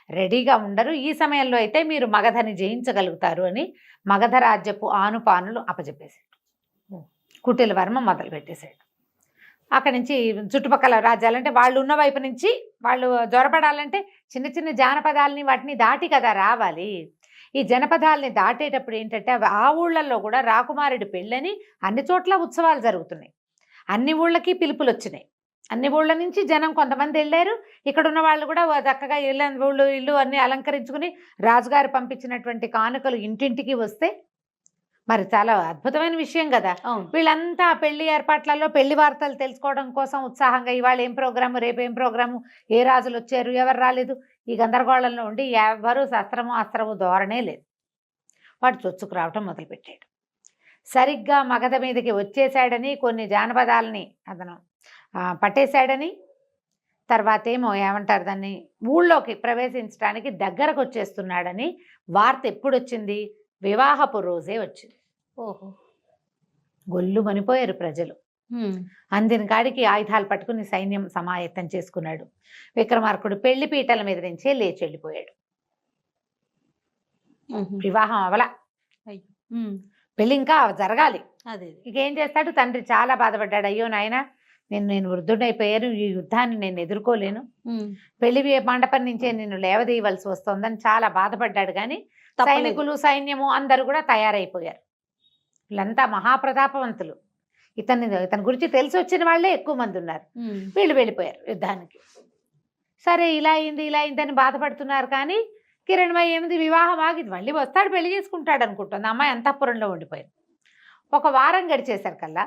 Speaker 3: రెడీగా ఉండరు. ఈ సమయంలో అయితే మీరు మగధని జయించగలుగుతారు అని మగధ రాజ్యపు ఆనుపానులు అప్పచెప్పేశాడు. కుటిలవర్మ మొదలు పెట్టేశాడు. అక్కడి నుంచి చుట్టుపక్కల రాజ్యాలంటే వాళ్ళు ఉన్న వైపు నుంచి వాళ్ళు జ్వరపడాలంటే చిన్న చిన్న జానపదాలని వాటిని దాటి కదా రావాలి. ఈ జనపదాలని దాటేటప్పుడు ఏంటంటే ఆ ఊళ్ళల్లో కూడా రాకుమారుడి పెళ్ళని అన్ని చోట్ల ఉత్సవాలు జరుగుతున్నాయి. అన్ని ఊళ్ళకి పిలుపులు వచ్చినాయి. అన్ని ఊళ్ళ నుంచి జనం కొంతమంది వెళ్ళారు. ఇక్కడ ఉన్న వాళ్ళు కూడా చక్కగా ఇల్లు అన్ని అలంకరించుకుని రాజుగారు పంపించినటువంటి కానుకలు ఇంటింటికి వస్తే మరి చాలా అద్భుతమైన విషయం కదా. వీళ్ళంతా పెళ్లి ఏర్పాట్లలో పెళ్లి వార్తలు తెలుసుకోవడం కోసం ఉత్సాహంగా ఇవాళ ఏం ప్రోగ్రాము, రేపు ఏం ప్రోగ్రాము, ఏ రాజులు వచ్చారు, ఎవరు రాలేదు, ఈ గందరగోళంలో ఉండి ఎవరు అస్త్రము ధోరణే లేదు. వాడు చొచ్చుకు రావటం మొదలుపెట్టాడు. సరిగ్గా మగధ మీదకి వచ్చేసాడని, కొన్ని జానపదాలని అతను పట్టేశాడని, తర్వాత ఏమో ఏమంటారు దాన్ని, ఊళ్ళోకి ప్రవేశించడానికి దగ్గరకు వచ్చేస్తున్నాడని వార్త ఎప్పుడు వచ్చింది, వివాహపు రోజే వచ్చింది.
Speaker 2: ఓహో,
Speaker 3: గొల్లు మనిపోయారు ప్రజలు. అందిన కాడికి ఆయుధాలు పట్టుకుని సైన్యం సమాయత్తం చేసుకున్నాడు. విక్రమార్కుడు పెళ్లి పీటల మీద నుంచే లేచి వెళ్ళిపోయాడు. వివాహం అవల, పెళ్లి ఇంకా జరగాలి. ఇకేం చేస్తాడు, తండ్రి చాలా బాధపడ్డాడు. అయ్యో నాయన, నేను వృద్ధుడైపోయాను, ఈ యుద్ధాన్ని నేను ఎదుర్కోలేను, పెళ్లి మండపం నుంచే నిన్ను లేవదీయవలసి వస్తోందని చాలా బాధపడ్డాడు. కానీ సైనికులు సైన్యము అందరూ కూడా తయారైపోయారు. వీళ్ళంతా మహాప్రతాపవంతులు. ఇతని గురించి తెలిసి వచ్చిన వాళ్ళే ఎక్కువ మంది ఉన్నారు. వీళ్ళు వెళ్ళిపోయారు యుద్ధానికి. సరే ఇలా అయింది అని బాధపడుతున్నారు. కానీ కిరణ్మయి ఏమిది, వివాహం ఆగింది, మళ్ళీ వస్తాడు, పెళ్లి చేసుకుంటాడు అనుకుంటుంది. అమ్మాయి అంతఃపురంలో ఉండిపోయింది. ఒక వారం గడిచేసరికల్లా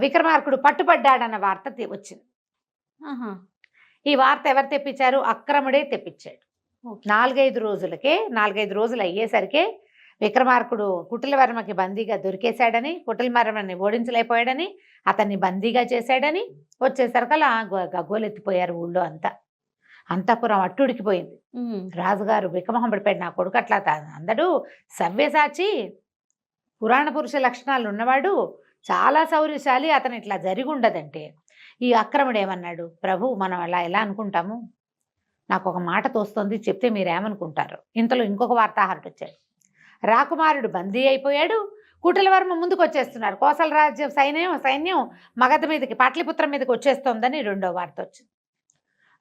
Speaker 3: విక్రమార్కుడు పట్టుబడ్డాడన్న వార్త వచ్చింది. ఈ వార్త ఎవరు తెప్పించారు? అక్రముడే తెప్పించాడు. 4-5 రోజులు అయ్యేసరికి విక్రమార్కుడు కుటిలవర్మకి బందీగా దొరికేశాడని, కుటిలవర్మని ఓడించలేకపోయాడని, అతన్ని బందీగా చేశాడని వచ్చేసరికల్లా గగ్గోలెత్తిపోయారు ఊళ్ళో అంతా. అంతఃపురం అట్టుడికిపోయింది. రాజుగారు బిక్కమొహంపడిపోయాడు, నా కొడుకు అట్లా అందడు సవ్యసాచి, పురాణ పురుష లక్షణాలు ఉన్నవాడు, చాలా శౌర్యశాలి, అతను ఇట్లా జరిగి ఉండదంటే ఈ అక్రముడు ఏమన్నాడు, ప్రభు మనం ఎలా అనుకుంటాము, నాకు ఒక మాట తోస్తుంది, చెప్తే మీరేమనుకుంటారు. ఇంతలో ఇంకొక వార్తాహరుడు వచ్చాడు. రాకుమారుడు బందీ అయిపోయాడు, కుటిలవర్మ ముందుకు వచ్చేస్తున్నారు, కోసల రాజ్యం సైన్యం మగధ మీదకి, పాట్లిపుత్రం మీదకి వచ్చేస్తోందని రెండో వార్త వచ్చింది.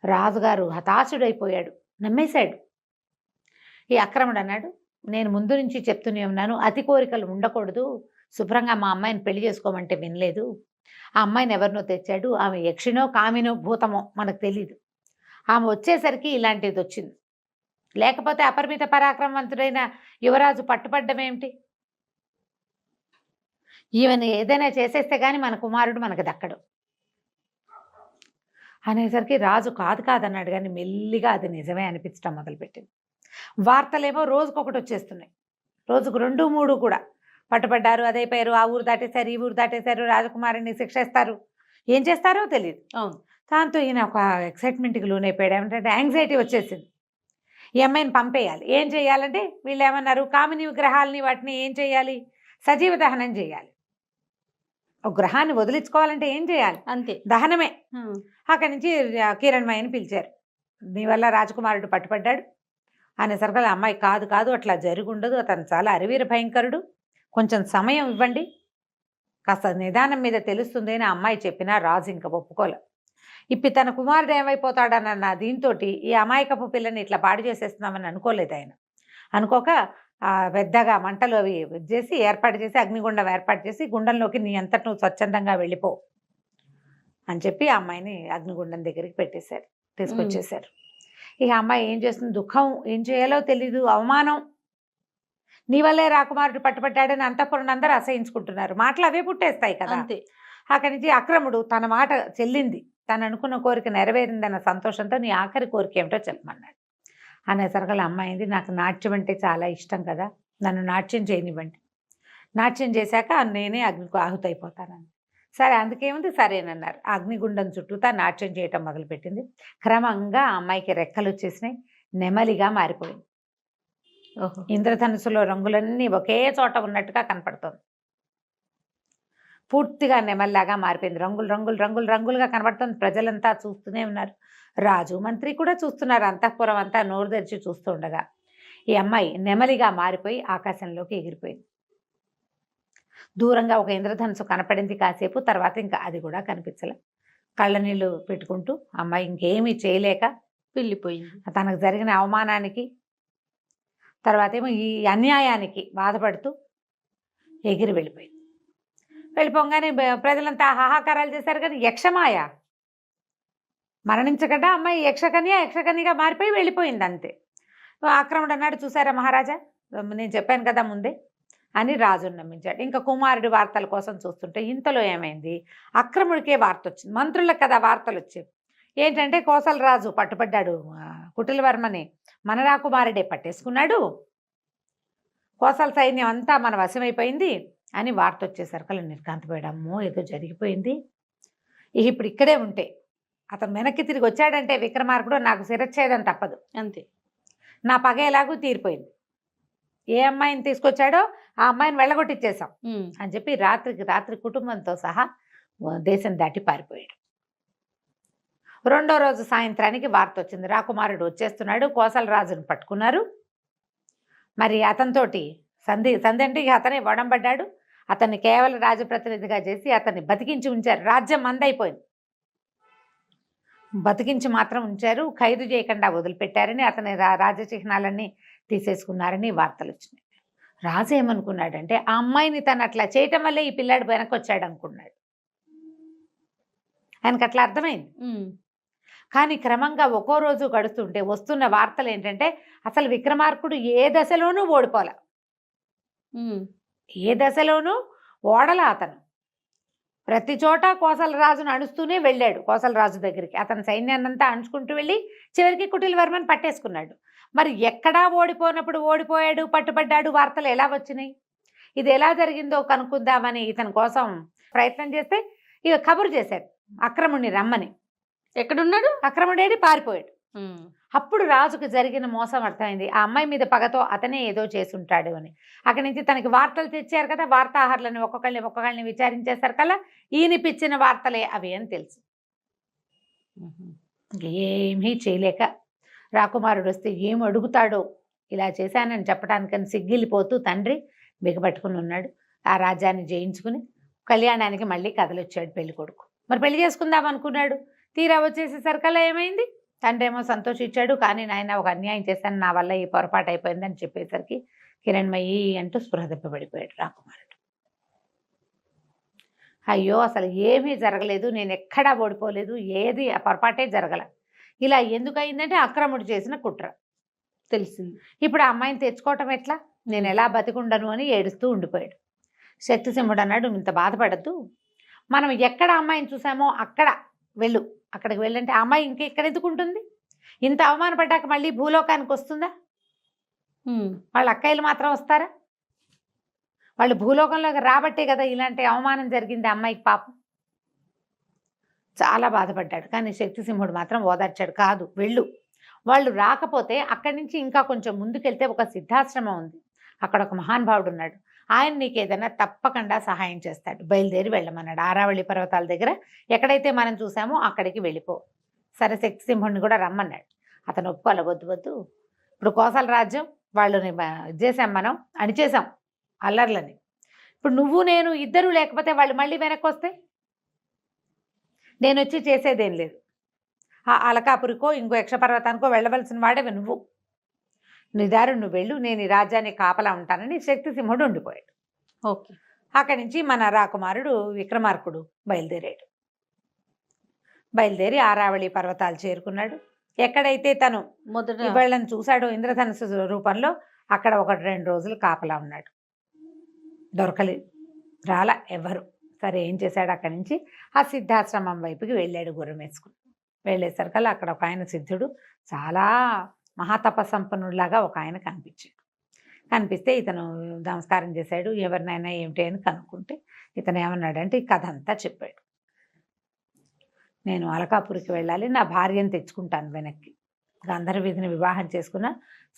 Speaker 3: రాజుగారు హతాశుడైపోయాడు, నమ్మేశాడు. ఈ అక్రముడు అన్నాడు, నేను ముందు నుంచి చెప్తూనే ఉన్నాను, అతి కోరికలు ఉండకూడదు, శుభ్రంగా మా అమ్మాయిని పెళ్లి చేసుకోమంటే వినలేదు. ఆ అమ్మాయిని ఎవరినో తెచ్చాడు, ఆమె యక్షినో కామినో భూతమో మనకు తెలీదు. ఆమె వచ్చేసరికి ఇలాంటిది వచ్చింది, లేకపోతే అపరిమిత పరాక్రమవంతుడైన యువరాజు పట్టుపడ్డం ఏమిటి? ఈవెన్ ఏదైనా చేసేస్తే కానీ మన కుమారుడు మనకు దక్కడు అనేసరికి రాజు కాదన్నాడు. కానీ మెల్లిగా అది నిజమే అనిపించడం మొదలుపెట్టింది. వార్తలేమో రోజుకొకటి వచ్చేస్తున్నాయి, రోజుకు 2-3 కూడా. పట్టుబడ్డారు, అదైపోయారు, ఆ ఊరు దాటేశారు, ఈ ఊరు దాటేశారు, రాజకుమారిని శిక్షిస్తారు, ఏం చేస్తారో తెలియదు. దాంతో ఈయన ఒక ఎక్సైట్మెంట్కి లోనైపోయాడు. ఏమంటే యాంగ్జైటీ వచ్చేసింది. ఈ అమ్మాయిని పంపేయాలి. ఏం చేయాలంటే వీళ్ళు ఏమన్నారు, కామిని విగ్రహాలని వాటిని ఏం చేయాలి, సజీవ దహనం చేయాలి. ఒక గ్రహాన్ని వదిలించుకోవాలంటే ఏం చేయాలి, అంతే, దహనమే. అక్కడి నుంచి కిరణ్మయిని పిలిచారు. నీ వల్ల రాజకుమారుడు పట్టుపడ్డాడు అనేసరికి అమ్మాయి కాదు అట్లా జరిగి ఉండదు, అతను చాలా అరివీర భయంకరుడు, కొంచెం సమయం ఇవ్వండి, కాస్త నిదానం మీద తెలుస్తుంది అని అమ్మాయి చెప్పినా రాజు ఇంకా ఒప్పుకోలే. ఇప్పుడు తన కుమారుడు ఏమైపోతాడన్న దీంతో ఈ అమాయకపు పిల్లని ఇట్లా పాడు చేసేస్తున్నామని అనుకోలేదు ఆయన. అనుకోక పెద్దగా మంటలు అవి చేసి ఏర్పాటు చేసి, అగ్నిగుండం ఏర్పాటు చేసి, గుండంలోకి నీ అంతటి నువ్వు స్వచ్ఛందంగా వెళ్ళిపో అని చెప్పి ఆ అమ్మాయిని అగ్నిగుండం దగ్గరికి తీసుకొచ్చేసారు. ఇక అమ్మాయి ఏం చేస్తుంది, దుఃఖం, ఏం చేయాలో తెలీదు, అవమానం. నీ వల్లే రాకుమారుడు పట్టుబడ్డాడని అంతఃపురం అందరూ అసహించుకుంటున్నారు, మాటలు అవే పుట్టేస్తాయి కదా. అంతే. అక్కడి నుంచి అక్రముడు తన మాట చెల్లింది, తను అనుకున్న కోరిక నెరవేరిందన్న సంతోషంతో నీ ఆఖరి కోరిక ఏమిటో చెప్పమన్నాడు. అనేసరికి అమ్మాయింది, నాకు నాట్యం అంటే చాలా ఇష్టం కదా, నన్ను నాట్యం చేయనివ్వండి, నాట్యం చేశాక నేనే అగ్నికి ఆహుతైపోతానని. సరే, అందుకేముంది, సరేనన్నారు. అగ్నిగుండం చుట్టూతా నాట్యం చేయటం మొదలుపెట్టింది. క్రమంగా ఆ అమ్మాయికి రెక్కలు వచ్చేసినాయి, నెమలిగా మారిపోయింది. ఇంద్రధనుసులో రంగులన్నీ ఒకే చోట ఉన్నట్టుగా కనపడుతుంది. పూర్తిగా నెమల్లాగా మారిపోయింది, రంగులుగా కనబడుతుంది. ప్రజలంతా చూస్తూనే ఉన్నారు, రాజు మంత్రి కూడా చూస్తున్నారు. అంతఃపురం అంతా నోరు తెరిచి చూస్తూ ఉండగా ఈ అమ్మాయి నెమలిగా మారిపోయి ఆకాశంలోకి ఎగిరిపోయింది. దూరంగా ఒక ఇంద్రధనుసు కనపడింది కాసేపు, తర్వాత ఇంకా అది కూడా కనిపించలే. కళ్ళ నీళ్ళు పెట్టుకుంటూ అమ్మాయి ఇంకేమీ చేయలేక వెళ్ళిపోయింది. తనకు జరిగిన అవమానానికి, తర్వాత ఏమో ఈ అన్యాయానికి బాధపడుతూ ఎగిరి వెళ్ళిపోయింది. వెళ్ళిపోగానే ప్రజలంతా హాహాకారాలు చేశారు. కానీ యక్షమాయ మరణించకుండా అమ్మాయి యక్షకన్యగా మారిపోయి వెళ్ళిపోయింది అంతే. ఆక్రమణ అన్నాడు, చూసారా మహారాజా, నేను చెప్పాను కదా ముందే అని రాజును నమ్మించాడు. ఇంకా కుమారుడి వార్తల కోసం చూస్తుంటే ఇంతలో ఏమైంది, అక్రముడికే వార్త వచ్చింది. మంత్రులకు కదా వార్తలు వచ్చేవి. ఏంటంటే కోసల రాజు పట్టుబడ్డాడు, కుటిలవర్మని మన రాకుమారుడే పట్టేసుకున్నాడు, కోసల సైన్యం అంతా మన వశమైపోయింది అని వార్త వచ్చేసరికి నిర్ఘాంతపోయాడు. అమ్మో, ఏదో జరిగిపోయింది. ఇప్పుడు ఇక్కడే ఉంటే అతను వెనక్కి తిరిగి వచ్చాడంటే విక్రమార్కుడు నాకు శిరచ్ఛేదం తప్పదు, అంతే, నా పగ ఎలాగూ తీరిపోయింది. ఏ అమ్మాయిని తీసుకొచ్చాడో ఆ అమ్మాయిని వెళ్ళగొట్టిచ్చేసాం అని చెప్పి రాత్రి కుటుంబంతో సహా దేశం దాటి పారిపోయాడు. రెండో రోజు సాయంత్రానికి వార్త వచ్చింది, రాకుమారుడు వచ్చేస్తున్నాడు, కోసల రాజును పట్టుకున్నారు. మరి అతనితోటి సంధి అంటే అతనే వడంబడ్డాడు. అతన్ని కేవలం రాజప్రతినిధిగా చేసి అతన్ని బతికించి ఉంచారు. రాజ్యం మందైపోయింది, బతికించి మాత్రం ఉంచారు, ఖైదు చేయకుండా వదిలిపెట్టారని, అతని రాజచిహ్నాలన్నీ తీసేసుకున్నారని వార్తలు వచ్చినాయి. రాజు ఏమనుకున్నాడంటే ఆ అమ్మాయిని తను అట్లా చేయటం వల్లే ఈ పిల్లాడు వెనక్కి వచ్చాడు అనుకున్నాడు. ఆయనకు అట్లా అర్థమైంది. కానీ క్రమంగా ఒక్కో రోజు గడుస్తుంటే వస్తున్న వార్తలు ఏంటంటే అసలు విక్రమార్కుడు ఏ దశలోనూ ఓడిపోలే, ఏ దశలోనూ ఓడల అతను. ప్రతి చోట కోసలరాజును అణుస్తూనే వెళ్ళాడు. కోసలరాజు దగ్గరికి అతని సైన్యాన్నంతా అణుచుకుంటూ వెళ్ళి చివరికి కుటిలవర్మని పట్టేసుకున్నాడు. మరి ఎక్కడా ఓడిపోయినప్పుడు ఓడిపోయాడు, పట్టుబడ్డాడు వార్తలు ఎలా వచ్చినాయి? ఇది ఎలా జరిగిందో కనుక్కుందామని ఇతని కోసం ప్రయత్నం చేస్తే ఇక కబురు చేశాడు అక్రముడిని రమ్మని.
Speaker 2: ఎక్కడున్నాడు?
Speaker 3: అక్రముడేడి పారిపోయాడు. అప్పుడు రాజుకు జరిగిన మోసం అర్థమైంది. ఆ అమ్మాయి మీద పగతో అతనే ఏదో చేసుంటాడు అని. అక్కడి నుంచి తనకి వార్తలు తెచ్చారు కదా, వార్తాహరులని ఒక్కొక్కళ్ళని విచారించేశారు కల్లా ఈయనిపిచ్చిన వార్తలే అవి అని తెలుసు. ఏమీ చేయలేక రాకుమారుడు వస్తే ఏం అడుగుతాడో ఇలా చేశానని చెప్పడానికని సిగ్గిలిపోతూ తండ్రి బిగపట్టుకుని ఉన్నాడు. ఆ రాజ్యాన్ని జయించుకుని కళ్యాణానికి మళ్ళీ కదలొచ్చాడు పెళ్లి కొడుకు. మరి పెళ్లి చేసుకుందాం అనుకున్నాడు. తీరా వచ్చేసేసరికల్లా ఏమైంది? తండ్రి ఏమో సంతోషించాడు, కానీ నాయన ఒక అన్యాయం చేశాను, నా వల్ల ఈ పొరపాటు అయిపోయిందని చెప్పేసరికి కిరణ్మయి అంటూ స్పృహ పడిపోయాడు రాకుమారుడు. అయ్యో అసలు ఏమీ జరగలేదు, నేను ఎక్కడా ఓడిపోలేదు, ఏది ఆ పొరపాటే జరగల. ఇలా ఎందుకు అయిందంటే అక్రముడు చేసిన కుట్ర
Speaker 2: తెలిసింది.
Speaker 3: ఇప్పుడు ఆ అమ్మాయిని తెచ్చుకోవటం ఎట్లా, నేను ఎలా బతికుండను అని ఏడుస్తూ ఉండిపోయాడు. శక్తిసింహుడు అన్నాడు, ఇంత బాధపడద్దు, మనం ఎక్కడ అమ్మాయిని చూసామో అక్కడ వెళ్ళు, అక్కడికి వెళ్ళంటే ఆ అమ్మాయి ఇంకా ఇక్కడ ఎందుకు ఉంటుంది? ఇంత అవమానపడ్డాక మళ్ళీ భూలోకానికి వస్తుందా? వాళ్ళ అక్కయ్యలు మాత్రం వస్తారా? వాళ్ళు భూలోకంలోకి రాబట్టే కదా ఇలాంటి అవమానం జరిగింది అమ్మాయికి. పాపం చాలా బాధపడ్డాడు. కానీ శక్తిసింహుడు మాత్రం ఓదార్చాడు, కాదు వెళ్ళు, వాళ్ళు రాకపోతే అక్కడి నుంచి ఇంకా కొంచెం ముందుకెళ్తే ఒక సిద్ధాశ్రమం ఉంది, అక్కడ ఒక మహానుభావుడు ఉన్నాడు, ఆయన నీకు ఏదైనా తప్పకుండా సహాయం చేస్తాడు, బయలుదేరి వెళ్ళమన్నాడు. ఆరావళి పర్వతాల దగ్గర ఎక్కడైతే మనం చూసామో అక్కడికి వెళ్ళిపో. సరే శక్తిసింహుడిని కూడా రమ్మన్నాడు. అతను ఒప్పుకోవాలి, వద్దు వద్దు, ఇప్పుడు కోసల రాజ్యం వాళ్ళని చేసాం, మనం అణిచేసాం అల్లర్లని, ఇప్పుడు నువ్వు నేను ఇద్దరు లేకపోతే వాళ్ళు మళ్ళీ వెనక్కి వస్తే నేను వచ్చి చేసేదేం లేదు. ఆ అలకాపురికో ఇంకో యక్షపర్వతానికో వెళ్ళవలసిన వాడేవి నువ్వు, నిదారు నువ్వు వెళ్ళు, నేను ఈ రాజ్యానికి కాపలా ఉంటానని శక్తిసింహుడు ఉండిపోయాడు.
Speaker 2: ఓకే.
Speaker 3: అక్కడి నుంచి మన రాకుమారుడు విక్రమార్కుడు బయలుదేరి ఆరావళి పర్వతాలు చేరుకున్నాడు. ఎక్కడైతే తను
Speaker 2: మొదట
Speaker 3: వీళ్ళని చూశాడో ఇంద్రధనుసు రూపంలో అక్కడ 1-2 రోజులు కాపలా ఉన్నాడు. దొరకలేదు, రాలా ఎవ్వరు. సరే ఏం చేశాడు, అక్కడి నుంచి ఆ సిద్ధాశ్రమం వైపుకి వెళ్ళాడు గుర్రం వేసుకుని. వెళ్ళేసరికల్లా అక్కడ ఒక ఆయన సిద్ధుడు, చాలా మహాతపసంపన్నుడిలాగా ఒక ఆయన కనిపిస్తే ఇతను నమస్కారం చేశాడు. ఎవరినైనా ఏమిటి అని కనుక్కుంటే ఇతను ఏమన్నాడంటే ఈ కథ అంతా చెప్పాడు. నేను అలకాపురికి వెళ్ళాలి, నా భార్యను తెచ్చుకుంటాను వెనక్కి, గంధర్వ విధిని వివాహం చేసుకున్న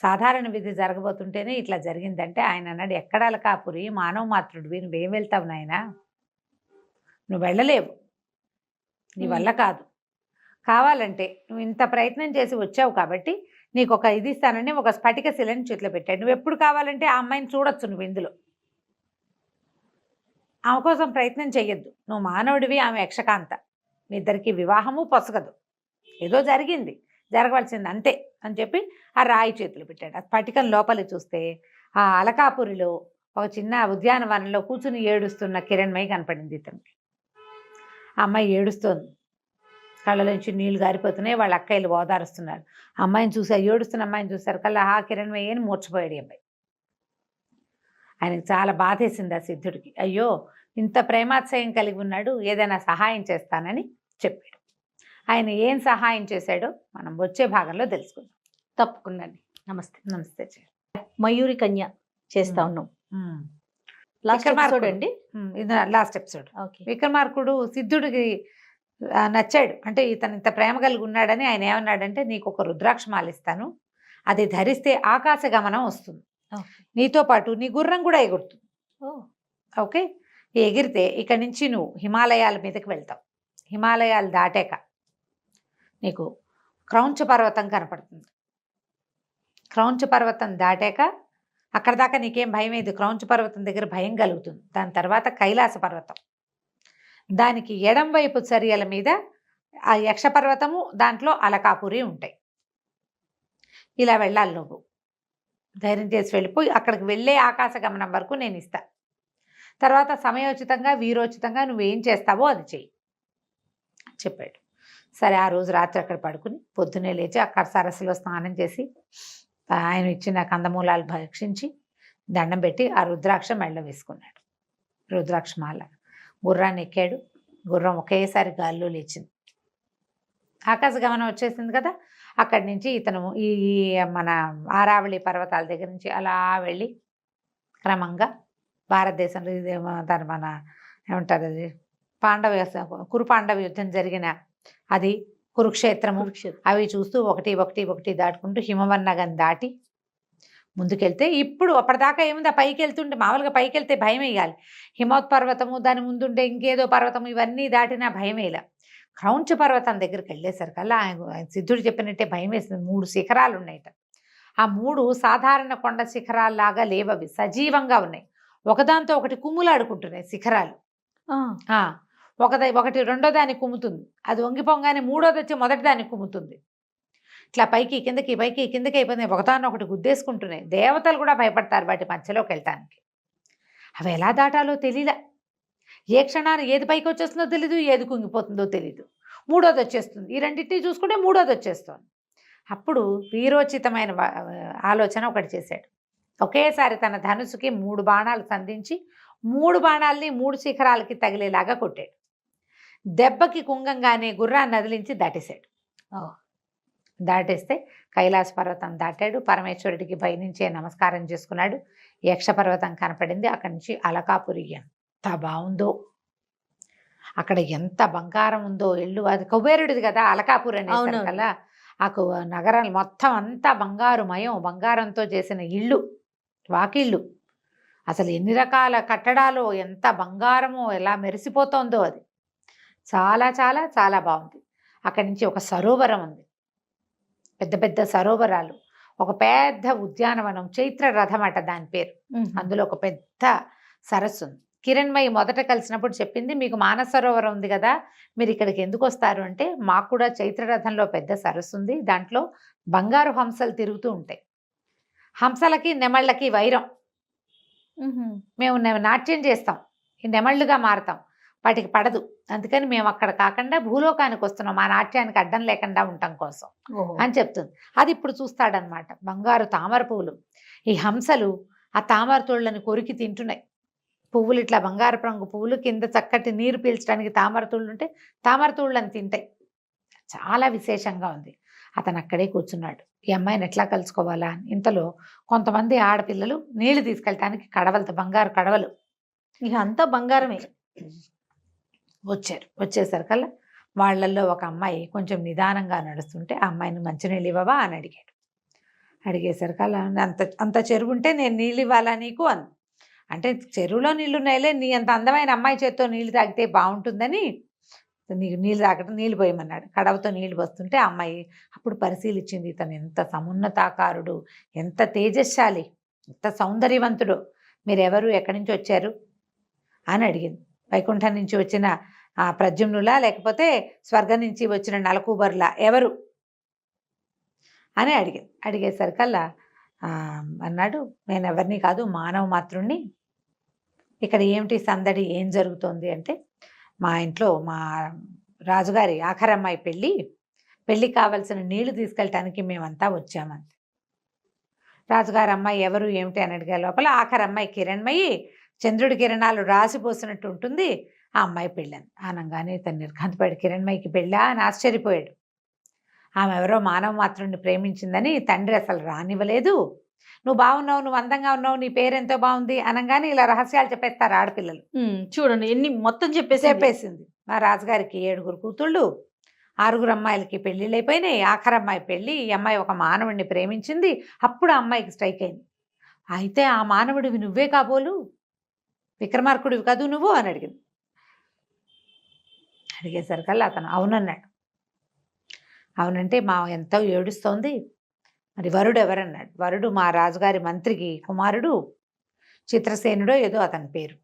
Speaker 3: సాధారణ విధి జరగబోతుంటేనే ఇట్లా జరిగిందంటే ఆయన అన్నాడు, ఎక్కడ అలకాపురి, మానవ మాత్రుడివి, నువ్వేం వెళ్తావు నాయనా, నువ్వు వెళ్ళలేవు, నీ వల్ల కాదు, కావాలంటే నువ్వు ఇంత ప్రయత్నం చేసి వచ్చావు కాబట్టి నీకు ఒక ఇది ఇస్తానని ఒక స్ఫటిక శిలని చేతిలో పెట్టాడు, నువ్వు ఎప్పుడు కావాలంటే ఆ అమ్మాయిని చూడొచ్చు, నువ్వు ఇందులో ఆమె కోసం ప్రయత్నం చెయ్యొద్దు, నువ్వు మానవుడివి, ఆమె యక్షకాంత, మీ ఇద్దరికి వివాహము పొసగదు, ఏదో జరిగింది, జరగవలసింది అంతే అని చెప్పి ఆ రాయి చేతులు పెట్టాడు. ఆ స్ఫటికం లోపలి చూస్తే ఆ అలకాపురిలో ఒక చిన్న ఉద్యానవనంలో కూర్చుని ఏడుస్తున్న కిరణ్మయి కనపడింది ఇతనికి. ఆ అమ్మాయి ఏడుస్తోంది, కళ్ళలోంచి నీళ్లు గారిపోతున్నాయి, వాళ్ళ అక్కయ్యలు ఓదారుస్తున్నారు. అమ్మాయిని చూసి ఏడుస్తున్న అమ్మాయిని చూశారు కల్లా ఆ కిరణ్మయ్య అని మూర్చిపోయాడు ఈ అబ్బాయి. ఆయనకు చాలా బాధేసింది ఆ సిద్ధుడికి, అయ్యో ఇంత ప్రేమాశ్రయం కలిగి ఉన్నాడు, ఏదైనా సహాయం చేస్తానని చెప్పాడు. ఆయన ఏం సహాయం చేశాడో మనం వచ్చే భాగంలో తెలుసుకుందాం.
Speaker 2: తప్పకుండా. నమస్తే.
Speaker 3: నమస్తే.
Speaker 2: మయూరి కన్య చేస్తా ఉన్నాం. లాస్ట్ ఎపిసోడ్ అండి,
Speaker 3: ఇది లాస్ట్ ఎపిసోడ్.
Speaker 2: ఓకే.
Speaker 3: విక్రమార్కుడు సిద్ధుడికి నచ్చాడు, అంటే ఇతను ఇంత ప్రేమ కలిగి ఉన్నాడని ఆయన ఏమన్నాడంటే, నీకు ఒక రుద్రాక్షమాల ఇస్తాను, అది ధరిస్తే ఆకాశ గమనం వస్తుంది, నీతో పాటు నీ గుర్రం కూడా ఎగురుతుంది. ఓకే, ఎగిరితే ఇక్కడి నుంచి నువ్వు హిమాలయాల మీదకి వెళ్తావు, హిమాలయాలు దాటాక నీకు క్రౌంచ పర్వతం కనపడుతుంది, క్రౌంచ పర్వతం దాటాక అక్కడ దాకా నీకేం భయం లేదు, క్రౌంచ పర్వతం దగ్గర భయం కలుగుతుంది. దాని తర్వాత కైలాస పర్వతం, దానికి ఎడం వైపు చర్యల మీద ఆ యక్షపర్వతము, దాంట్లో అలకాపురి ఉంటాయి. ఇలా వెళ్ళాలి నువ్వు. ధైర్యం చేసి వెళ్ళిపోయి అక్కడికి వెళ్ళే ఆకాశ గమనం వరకు నేను ఇస్తా, తర్వాత సమయోచితంగా వీరోచితంగా నువ్వేం చేస్తావో అది చెయ్యి చెప్పాడు. సరే ఆ రోజు రాత్రి అక్కడ పడుకుని పొద్దున్నే లేచి అక్కడ సరస్సులో స్నానం చేసి ఆయన ఇచ్చిన కందమూలాలు భక్షించి దండం పెట్టి ఆ రుద్రాక్ష మెళ్ళ వేసుకున్నాడు. రుద్రాక్ష మాల గుర్రాన్ని ఎక్కాడు. గుర్రం ఒకేసారి గాల్లో లేచింది. ఆకాశ గమనం వచ్చేసింది కదా. అక్కడి నుంచి ఇతను ఈ మన ఆరావళి పర్వతాల దగ్గర నుంచి అలా వెళ్ళి క్రమంగా భారతదేశంలో దాని మన ఏమంటారు అది కురు పాండవ యుద్ధం జరిగిన అది కురుక్షేత్రము అవి చూస్తూ ఒకటి ఒకటి ఒకటి దాటుకుంటూ హిమవన్నగం దాటి ముందుకెళ్తే ఇప్పుడు అప్పటిదాకా ఏముంది, ఆ పైకి వెళ్తుంటే మామూలుగా పైకి వెళ్తే భయం వేయాలి. హిమోత్పర్వతము దాని ముందుండే ఇంకేదో పర్వతము ఇవన్నీ దాటినా భయం వేయాలి. క్రౌంచ పర్వతం దగ్గరికి వెళ్ళేసరికల్లా ఆయన సిద్ధుడు చెప్పినట్టే భయం వేసింది. 3 శిఖరాలు ఉన్నాయట. ఆ 3 సాధారణ కొండ శిఖరాల్లాగా లేవవి, సజీవంగా ఉన్నాయి. ఒకదాంతో ఒకటి కుమ్ములాడుకుంటున్నాయి శిఖరాలు. ఒకటి రెండో దాన్ని కుమ్ముతుంది, అది వంగిపోగానే మూడోది వచ్చి మొదటి దాన్ని కుమ్ముతుంది. ఇట్లా పైకి కిందకి పైకి కిందకి అయిపోయింది. ఒకటి గుద్దేసుకుంటున్నాయి. దేవతలు కూడా భయపడతారు వాటి మధ్యలోకి వెళ్ళటానికి. అవి ఎలా దాటాలో తెలియలే. ఏ క్షణాన్ని ఏది పైకి వచ్చేస్తుందో తెలీదు, ఏది కుంగిపోతుందో తెలీదు. మూడోది వచ్చేస్తుంది. ఈ రెండింటిని చూసుకుంటే మూడోది వచ్చేస్తుంది. అప్పుడు వీరోచితమైన ఆలోచన ఒకటి చేశాడు. ఒకేసారి తన ధనుసుకి 3 బాణాలు సంధించి 3 బాణాలని 3 శిఖరాలకి తగిలేలాగా కొట్టాడు. దెబ్బకి కుంగంగానే గుర్రాన్ని నదిలించి దాటేశాడు. దాటేస్తే కైలాస పర్వతం దాటాడు. పరమేశ్వరుడికి పైనుంచే నమస్కారం చేసుకున్నాడు. యక్ష పర్వతం కనపడింది. అక్కడి నుంచి అలకాపురి ఎంత బాగుందో, అక్కడ ఎంత బంగారం ఉందో. ఇల్లు అది కుబేరుడిది కదా అలకాపురి అనేసరికల్లా ఆ నగరం మొత్తం అంతా బంగారుమయం, బంగారంతో చేసిన ఇళ్ళు, వాకిళ్ళు. అసలు ఎన్ని రకాల కట్టడాలు, ఎంత బంగారమో, ఎలా మెరిసిపోతోందో అది. చాలా చాలా చాలా బాగుంది. అక్కడి నుంచి ఒక సరోవరం ఉంది, పెద్ద పెద్ద సరోవరాలు, ఒక పెద్ద ఉద్యానవనం, చైత్ర రథం అట దాని పేరు. అందులో ఒక పెద్ద సరస్సు ఉంది. కిరణ్మయి మొదట కలిసినప్పుడు చెప్పింది, మీకు మానస సరోవరం ఉంది కదా, మీరు ఇక్కడికి ఎందుకు వస్తారు అంటే, మాకు కూడా చైత్ర రథంలో పెద్ద సరస్సు ఉంది, దాంట్లో బంగారు హంసలు తిరుగుతూ ఉంటాయి. హంసలకి నెమళ్ళకి వైరం. మేము నాట్యం చేస్తాం, ఈ నెమళ్ళుగా మారుతాం, వాటికి పడదు. అందుకని మేము అక్కడ కాకుండా భూలోకానికి వస్తున్నాం, మా నాట్యానికి అడ్డం లేకుండా ఉండటం కోసం అని చెప్తుంది. అది ఇప్పుడు చూస్తాడనమాట. బంగారు తామర పువ్వులు, ఈ హంసలు ఆ తామర తోళ్ళని కొరికి తింటున్నాయి. పువ్వులు ఇట్లా బంగారు రంగు పువ్వులు, కింద చక్కటి నీరు పీల్చడానికి తామర తూళ్ళు ఉంటే తామర తూళ్ళని తింటాయి. చాలా విశేషంగా ఉంది. అతను అక్కడే కూర్చున్నాడు. ఈ అమ్మాయిని ఎట్లా కలుసుకోవాలా అని. ఇంతలో కొంతమంది ఆడపిల్లలు నీళ్లు తీసుకెళ్ళటానికి కడవలతో, బంగారు కడవలు,
Speaker 2: ఇక అంతా బంగారమే,
Speaker 3: వచ్చారు. వచ్చేసరికల్లా వాళ్ళల్లో ఒక అమ్మాయి కొంచెం నిదానంగా నడుస్తుంటే, ఆ అమ్మాయిని మంచినీళ్ళు ఇవ్వవా అని అడిగాడు. అడిగేసరికల్లా అంత చెరువు ఉంటే నేను నీళ్ళు ఇవ్వాలా నీకు అని. అంటే చెరువులో నీళ్ళు ఉన్నాయిలే, నీ అంత అందమైన అమ్మాయి చేత్తో నీళ్ళు తాగితే బాగుంటుందని నీకు నీళ్ళు తాగటం, నీళ్ళు పోయమన్నాడు. కడవతో నీళ్ళు వస్తుంటే ఆ అమ్మాయి అప్పుడు పరిశీలించింది, ఇతను ఎంత సమున్నతాకారుడు, ఎంత తేజస్శాలి, ఎంత సౌందర్యవంతుడు, మీరెవరు, ఎక్కడి నుంచి వచ్చారు అని అడిగింది. వైకుంఠం నుంచి వచ్చిన ప్రద్యుమ్నులా, లేకపోతే స్వర్గం నుంచి వచ్చిన నలకూబర్లా, ఎవరు అని అడిగింది. అడిగేసరికల్లా అన్నాడు, నేను ఎవరిని కాదు, మానవ మాత్రుణ్ణి. ఇక్కడ ఏమిటి సందడి, ఏం జరుగుతోంది అంటే, మా ఇంట్లో మా రాజుగారి ఆఖరమ్మాయి పెళ్ళికి కావలసిన నీళ్లు తీసుకెళ్ళటానికి మేమంతా వచ్చామంతే. రాజుగారి అమ్మాయి ఎవరు ఏమిటి అని అడిగే లోపల ఆఖరమ్మాయి కిరణ్మయి, చంద్రుడి కిరణాలు రాసిపోసినట్టు ఉంటుంది, ఆ అమ్మాయి పెళ్ళని అనగానే తను నిర్ఘాంతపడి, కిరణ్మయికి పెళ్ళా అని ఆశ్చర్యపోయాడు. ఆమె ఎవరో మానవ మాత్రుడిని ప్రేమించిందని తండ్రి అసలు రానివ్వలేదు. నువ్వు బాగున్నావు, నువ్వు అందంగా ఉన్నావు, నీ పేరెంతో బాగుంది అనగానే ఇలా రహస్యాలు చెప్పేస్తారు ఆడపిల్లలు.
Speaker 2: చూడండి ఎన్ని మొత్తం
Speaker 3: చెప్పేసింది. మా రాజుగారికి 7 కూతుళ్ళు, 6 అమ్మాయిలకి పెళ్ళిళ్ళు అయిపోయినాయి. ఆఖరమ్మాయి పెళ్ళి, ఈ అమ్మాయి ఒక మానవుడిని ప్రేమించింది. అప్పుడు ఆ అమ్మాయికి స్ట్రైక్ అయింది. అయితే ఆ మానవుడివి నువ్వే కాబోలు, విక్రమార్కుడివి కాదు నువ్వు అని అడిగింది. అడిగేసరికల్లా అతను అవునన్నాడు. అవునంటే మా ఎంతో ఏడుస్తోంది, మరి వరుడు ఎవరన్నాడు. వరుడు మా రాజుగారి మంత్రికి కుమారుడు, చిత్రసేనుడో ఏదో అతని పేరు.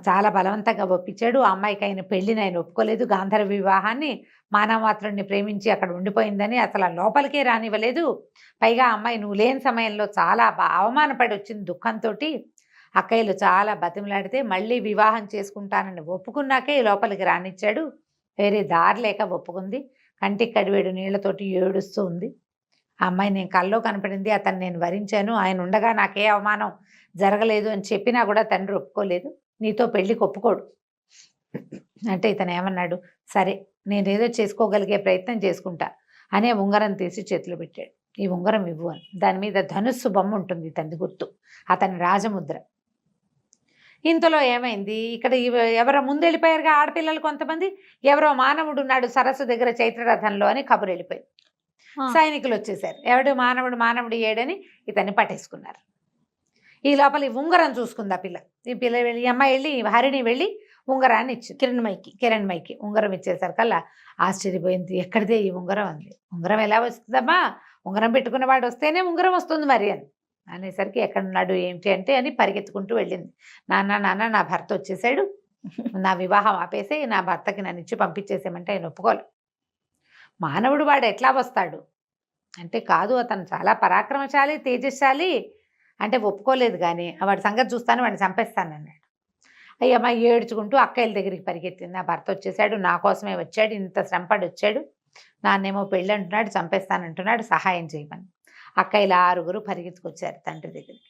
Speaker 3: చాలా బలవంతంగా ఒప్పించాడు. ఆ అమ్మాయికి ఆయన పెళ్లిని ఆయన ఒప్పుకోలేదు. గాంధర్వ వివాహాన్ని మానవమాత్రుడిని ప్రేమించి అక్కడ ఉండిపోయిందని అసలు ఆ లోపలికే రానివ్వలేదు. పైగా ఆ అమ్మాయి నువ్వు లేని సమయంలో చాలా అవమానపడి వచ్చింది దుఃఖంతో. అక్కయ్యలు చాలా బతిమలాడితే మళ్ళీ వివాహం చేసుకుంటానని ఒప్పుకున్నాకే లోపలికి రానిచ్చాడు. వేరే దారి లేక ఒప్పుకుంది. కంటికి కడివేడు నీళ్లతోటి ఏడుస్తూ ఉంది. ఆ అమ్మాయి నేను కల్లో కనపడింది, అతను నేను వరించాను, ఆయన ఉండగా నాకే అవమానం జరగలేదు అని చెప్పినా కూడా తండ్రి ఒప్పుకోలేదు. నీతో పెళ్లికి ఒప్పుకోడు అంటే ఇతను ఏమన్నాడు, సరే నేనేదో చేసుకోగలిగే ప్రయత్నం చేసుకుంటా అనే ఉంగరం తీసి చేతిలో పెట్టాడు. ఈ ఉంగరం ఇవ్వు అని. దాని మీద ధనుస్సు బొమ్మ ఉంటుంది, ఇతని గుర్తు, అతని రాజముద్ర. ఇంతలో ఏమైంది, ఇక్కడ ఎవరో ముందు వెళ్ళిపోయారుగా ఆడపిల్లలు కొంతమంది. ఎవరో మానవుడు ఉన్నాడు సరస్సు దగ్గర చైత్రరథంలో అని కబురు వెళ్ళిపోయింది. సైనికులు వచ్చేసారు. ఎవడు మానవుడు ఏడని ఇతన్ని పట్టేసుకున్నారు. ఈ లోపల ఈ ఉంగరం చూసుకుంది ఆ పిల్ల. ఈ పిల్ల వెళ్ళి, ఈ అమ్మాయి వెళ్ళి, హరిణి వెళ్ళి ఉంగరాన్ని ఇచ్చింది కిరణ్మయికి. ఉంగరం ఇచ్చేసరికల్లా ఆశ్చర్యపోయింది. ఎక్కడిదే ఈ ఉంగరం అంది. ఉంగరం ఎలా వస్తుందమ్మా, ఉంగరం పెట్టుకున్న వాడు వస్తేనే ఉంగరం వస్తుంది మరి అని అనేసరికి ఎక్కడున్నాడు ఏమిటి అంటే అని పరిగెత్తుకుంటూ వెళ్ళింది. నాన్న నా భర్త వచ్చేసాడు, నా వివాహం ఆపేసి నా భర్తకి నన్ను ఇచ్చి పంపించేసామంటే ఆయన ఒప్పుకోలు. మానవుడు వాడు ఎట్లా వస్తాడు అంటే, కాదు అతను చాలా పరాక్రమశాలి తేజశాలి అంటే ఒప్పుకోలేదు. కానీ వాడి సంగతి చూస్తాను, వాడిని చంపేస్తాను అన్నాడు. అయ్యమ్మ ఏడ్చుకుంటూ అక్కయ్యల దగ్గరికి పరిగెత్తింది. నా భర్త వచ్చేసాడు, నా కోసమే వచ్చాడు, ఇంత శ్రమపడి వచ్చాడు, నాన్నేమో పెళ్ళి అంటున్నాడు, చంపేస్తానంటున్నాడు, సహాయం చేయమని. అక్కయ్యల 6 పరిగెత్తుకొచ్చారు తండ్రి దగ్గరికి.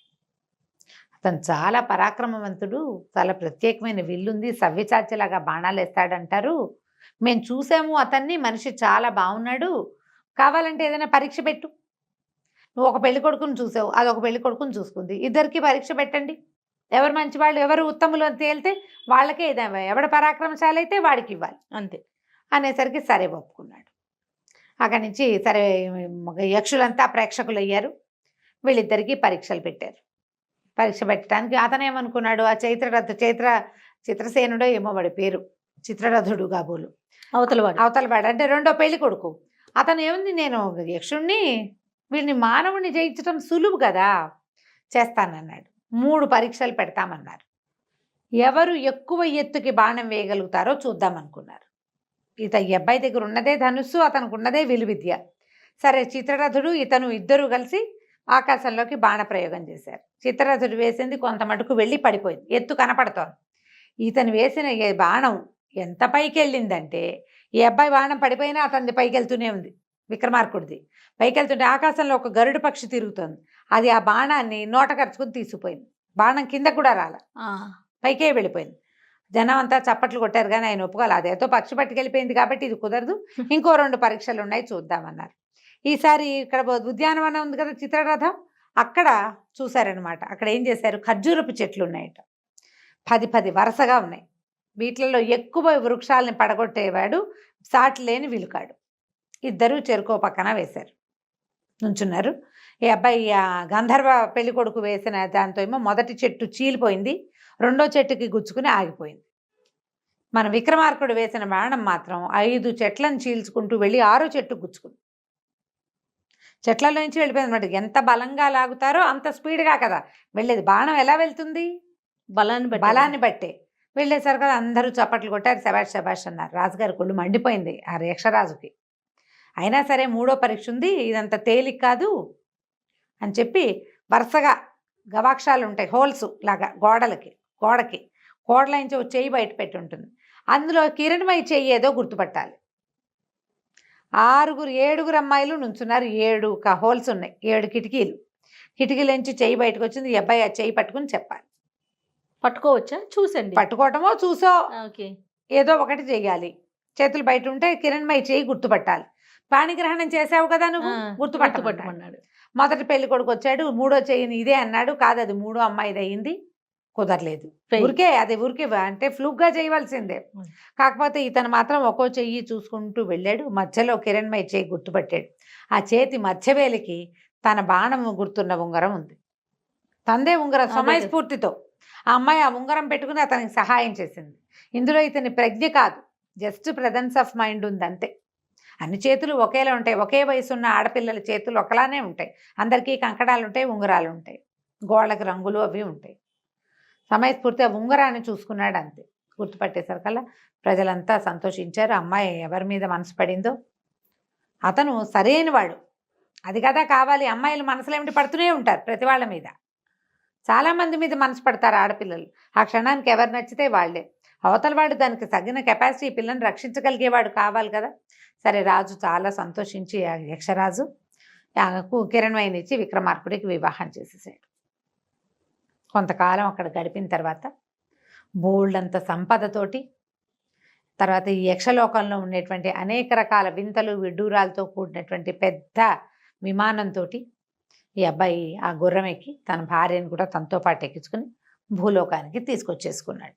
Speaker 3: అతను చాలా పరాక్రమవంతుడు, చాలా ప్రత్యేకమైన విల్లుంది, సవ్యచాచిలాగా బాణాలు వేస్తాడంటారు, మేము చూసాము అతన్ని, మనిషి చాలా బాగున్నాడు, కావాలంటే ఏదైనా పరీక్ష పెట్టు, నువ్వు ఒక పెళ్లి కొడుకుని చూసావు, అదొక పెళ్లి కొడుకుని చూసుకుంది, ఇద్దరికి పరీక్ష పెట్టండి, ఎవరు మంచివాళ్ళు ఎవరు ఉత్తములు అని తేలితే వాళ్ళకే ఏదైనా, ఎవడ పరాక్రమశాలి అయితే వాడికి ఇవ్వాలి అంతే అనేసరికి సరే ఒప్పుకున్నాడు. అక్కడి నుంచి సరే యక్షులంతా ప్రేక్షకులు అయ్యారు. వీళ్ళిద్దరికీ పరీక్షలు పెట్టారు. పరీక్ష పెట్టడానికి అతనేమనుకున్నాడు, ఆ చిత్రసేనుడో ఏమో వాడి పేరు, చిత్రరథుడు కాబోలు అవతలవాడు అంటే రెండో పెళ్లి కొడుకు. అతను ఏముంది, నేను యక్షుణ్ణి, వీళ్ళని మానవుని జయించడం సులువు కదా, చేస్తానన్నాడు. 3 పరీక్షలు పెడతామన్నారు. ఎవరు ఎక్కువ ఎత్తుకి బాణం వేయగలుగుతారో చూద్దామనుకున్నారు. ఈ అబ్బాయి దగ్గర ఉన్నదే ధనుస్సు, అతనికి ఉన్నదే విలువిద్య. సరే చిత్రరథుడు ఇతను ఇద్దరు కలిసి ఆకాశంలోకి బాణ ప్రయోగం చేశారు. చిత్రరథుడు వేసింది కొంత మటుకు వెళ్ళి పడిపోయింది, ఎత్తు కనపడుతోంది. ఇతను వేసిన బాణం ఎంత పైకి వెళ్ళిందంటే, ఈ అబ్బాయి బాణం పడిపోయినా అతనిది పైకి వెళ్తూనే ఉంది, విక్రమార్కుడిది పైకి వెళ్తుంటే ఆకాశంలో ఒక గరుడు పక్షి తిరుగుతోంది, అది ఆ బాణాన్ని నోట ఖర్చుకుని తీసుకుపోయింది. బాణం కింద కూడా రాల, పైకే వెళ్ళిపోయింది. జనం అంతా చప్పట్లు కొట్టారు, కానీ ఆయన ఒప్పుకోవాలి. అదేతో పక్షి పట్టుకెళ్ళిపోయింది కాబట్టి ఇది కుదరదు, ఇంకో 2 పరీక్షలు ఉన్నాయి చూద్దామన్నారు. ఈసారి ఇక్కడ ఉద్యానవనం ఉంది కదా చిత్రరథం, అక్కడ చూశారనమాట. అక్కడ ఏం చేశారు, ఖర్జూరపు చెట్లు ఉన్నాయట, 10 వరుసగా ఉన్నాయి. వీటిలలో ఎక్కువ వృక్షాలని పడగొట్టేవాడు సాటి లేని విలుకాడు. ఇద్దరు చెరుకో పక్కన వేశారు, నుంచున్నారు. ఈ అబ్బాయి గంధర్వ పెళ్లి కొడుకు వేసిన దాంతో ఏమో మొదటి చెట్టు చీలిపోయింది, రెండో చెట్టుకి గుచ్చుకుని ఆగిపోయింది. మన విక్రమార్కుడు వేసిన బాణం మాత్రం 5 చెట్లను చీల్చుకుంటూ వెళ్ళి 6వ చెట్టుకు గుచ్చుకుంది. చెట్లలో నుంచి వెళ్ళిపోయింది అనమాట. ఎంత బలంగా లాగుతారో అంత స్పీడ్గా కదా వెళ్ళేది. బాణం ఎలా వెళ్తుంది, బలాన్ని బట్టే. వెళ్ళేసరికి కదా అందరూ చప్పట్లు కొట్టారు, శబాష్ శబాష్ అన్నారు. రాజుగారి కొళ్ళు మండిపోయింది ఆ యక్షరాజుకి. అయినా సరే 3వ పరీక్ష ఉంది, ఇదంత తేలిక కాదు అని చెప్పి వరుసగా గవాక్షాలు ఉంటాయి, హోల్స్ లాగా గోడకి కోడలైంచి ఒక చెయ్యి బయట పెట్టి ఉంటుంది, అందులో కిరణ్మయి చెయ్యి ఏదో గుర్తుపట్టాలి. 7 అమ్మాయిలు నుంచున్నారు, 7 హోల్స్ ఉన్నాయి, 7 కిటికీలోంచి చెయ్యి బయటకు వచ్చింది. ఈ అబ్బాయి ఆ చెయ్యి పట్టుకుని చెప్పాలి.
Speaker 2: పట్టుకోవచ్చా, చూసండి,
Speaker 3: పట్టుకోవటమో చూసో ఏదో ఒకటి చెయ్యాలి. చేతులు బయట ఉంటే కిరణ్మయి చెయ్యి గుర్తుపట్టాలి. పాణిగ్రహణం చేసావు కదా నువ్వు, గుర్తుపట్టమన్నాడు. మొదటి పెళ్లి కొడుకు వచ్చాడు, 3వ చెయ్యిని ఇదే అన్నాడు, కాదు అది 3వ అమ్మాయిది అయ్యింది, కుదరలేదు. ఊరికే అంటే ఫ్లూక్గా చేయవలసిందే. కాకపోతే ఇతను మాత్రం ఒక్కో చెయ్యి చూసుకుంటూ వెళ్ళాడు. మధ్యలో కిరణ్మయి చెయ్యి గుర్తుపట్టాడు. ఆ చేతి మధ్యవేలికి తన బాణం గుర్తున్న ఉంగరం ఉంది, తందే ఉంగరం. సమయస్ఫూర్తితో ఆ అమ్మాయి ఆ ఉంగరం పెట్టుకుని అతనికి సహాయం చేసింది. ఇందులో ఇతని ప్రజ్ఞ కాదు, జస్ట్ ప్రెజెన్స్ ఆఫ్ మైండ్ ఉంది అంతే. అన్ని చేతులు ఒకేలా ఉంటాయి, ఒకే వయసు ఉన్న ఆడపిల్లల చేతులు ఒకలానే ఉంటాయి, అందరికీ కంకణాలు ఉంటాయి, ఉంగరాలు ఉంటాయి, గోళ్ళకి రంగులు అవి ఉంటాయి. సమయస్ఫూర్తిగా ఉంగరాన్ని చూసుకున్నాడు అంతే. గుర్తుపట్టేసరికల్లా ప్రజలంతా సంతోషించారు. అమ్మాయి ఎవరి మీద మనసు పడిందో అతను సరైన వాడు, అది కదా కావాలి. అమ్మాయిలు మనసులో ఏమిటి పడుతూనే ఉంటారు ప్రతి వాళ్ళ మీద, చాలామంది మీద మనసు పడతారు ఆడపిల్లలు. ఆ క్షణానికి ఎవరు నచ్చితే వాళ్ళే. అవతల వాడు దానికి తగిన కెపాసిటీ ఈ పిల్లని రక్షించగలిగేవాడు కావాలి కదా. సరే, రాజు చాలా సంతోషించి ఆ యక్షరాజు కిరణ్మయిని ఇచ్చి విక్రమార్కుడికి వివాహం చేసేసాడు. కొంతకాలం అక్కడ గడిపిన తర్వాత బోల్డంత సంపదతోటి, తర్వాత ఈ యక్షలోకంలో ఉండేటువంటి అనేక రకాల వింతలు విడ్డూరాలతో కూడినటువంటి పెద్ద విమానంతో ఈ అబ్బాయి ఆ గుర్రం ఎక్కి తన భార్యను కూడా తనతో పాటు ఎక్కించుకుని భూలోకానికి తీసుకొచ్చేసుకున్నాడు.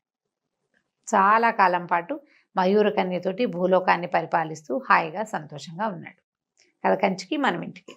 Speaker 3: చాలా కాలం పాటు మయూరకన్యతోటి భూలోకాన్ని పరిపాలిస్తూ హాయిగా సంతోషంగా ఉన్నాడు. కథ కంచికి మనం ఇంటికి.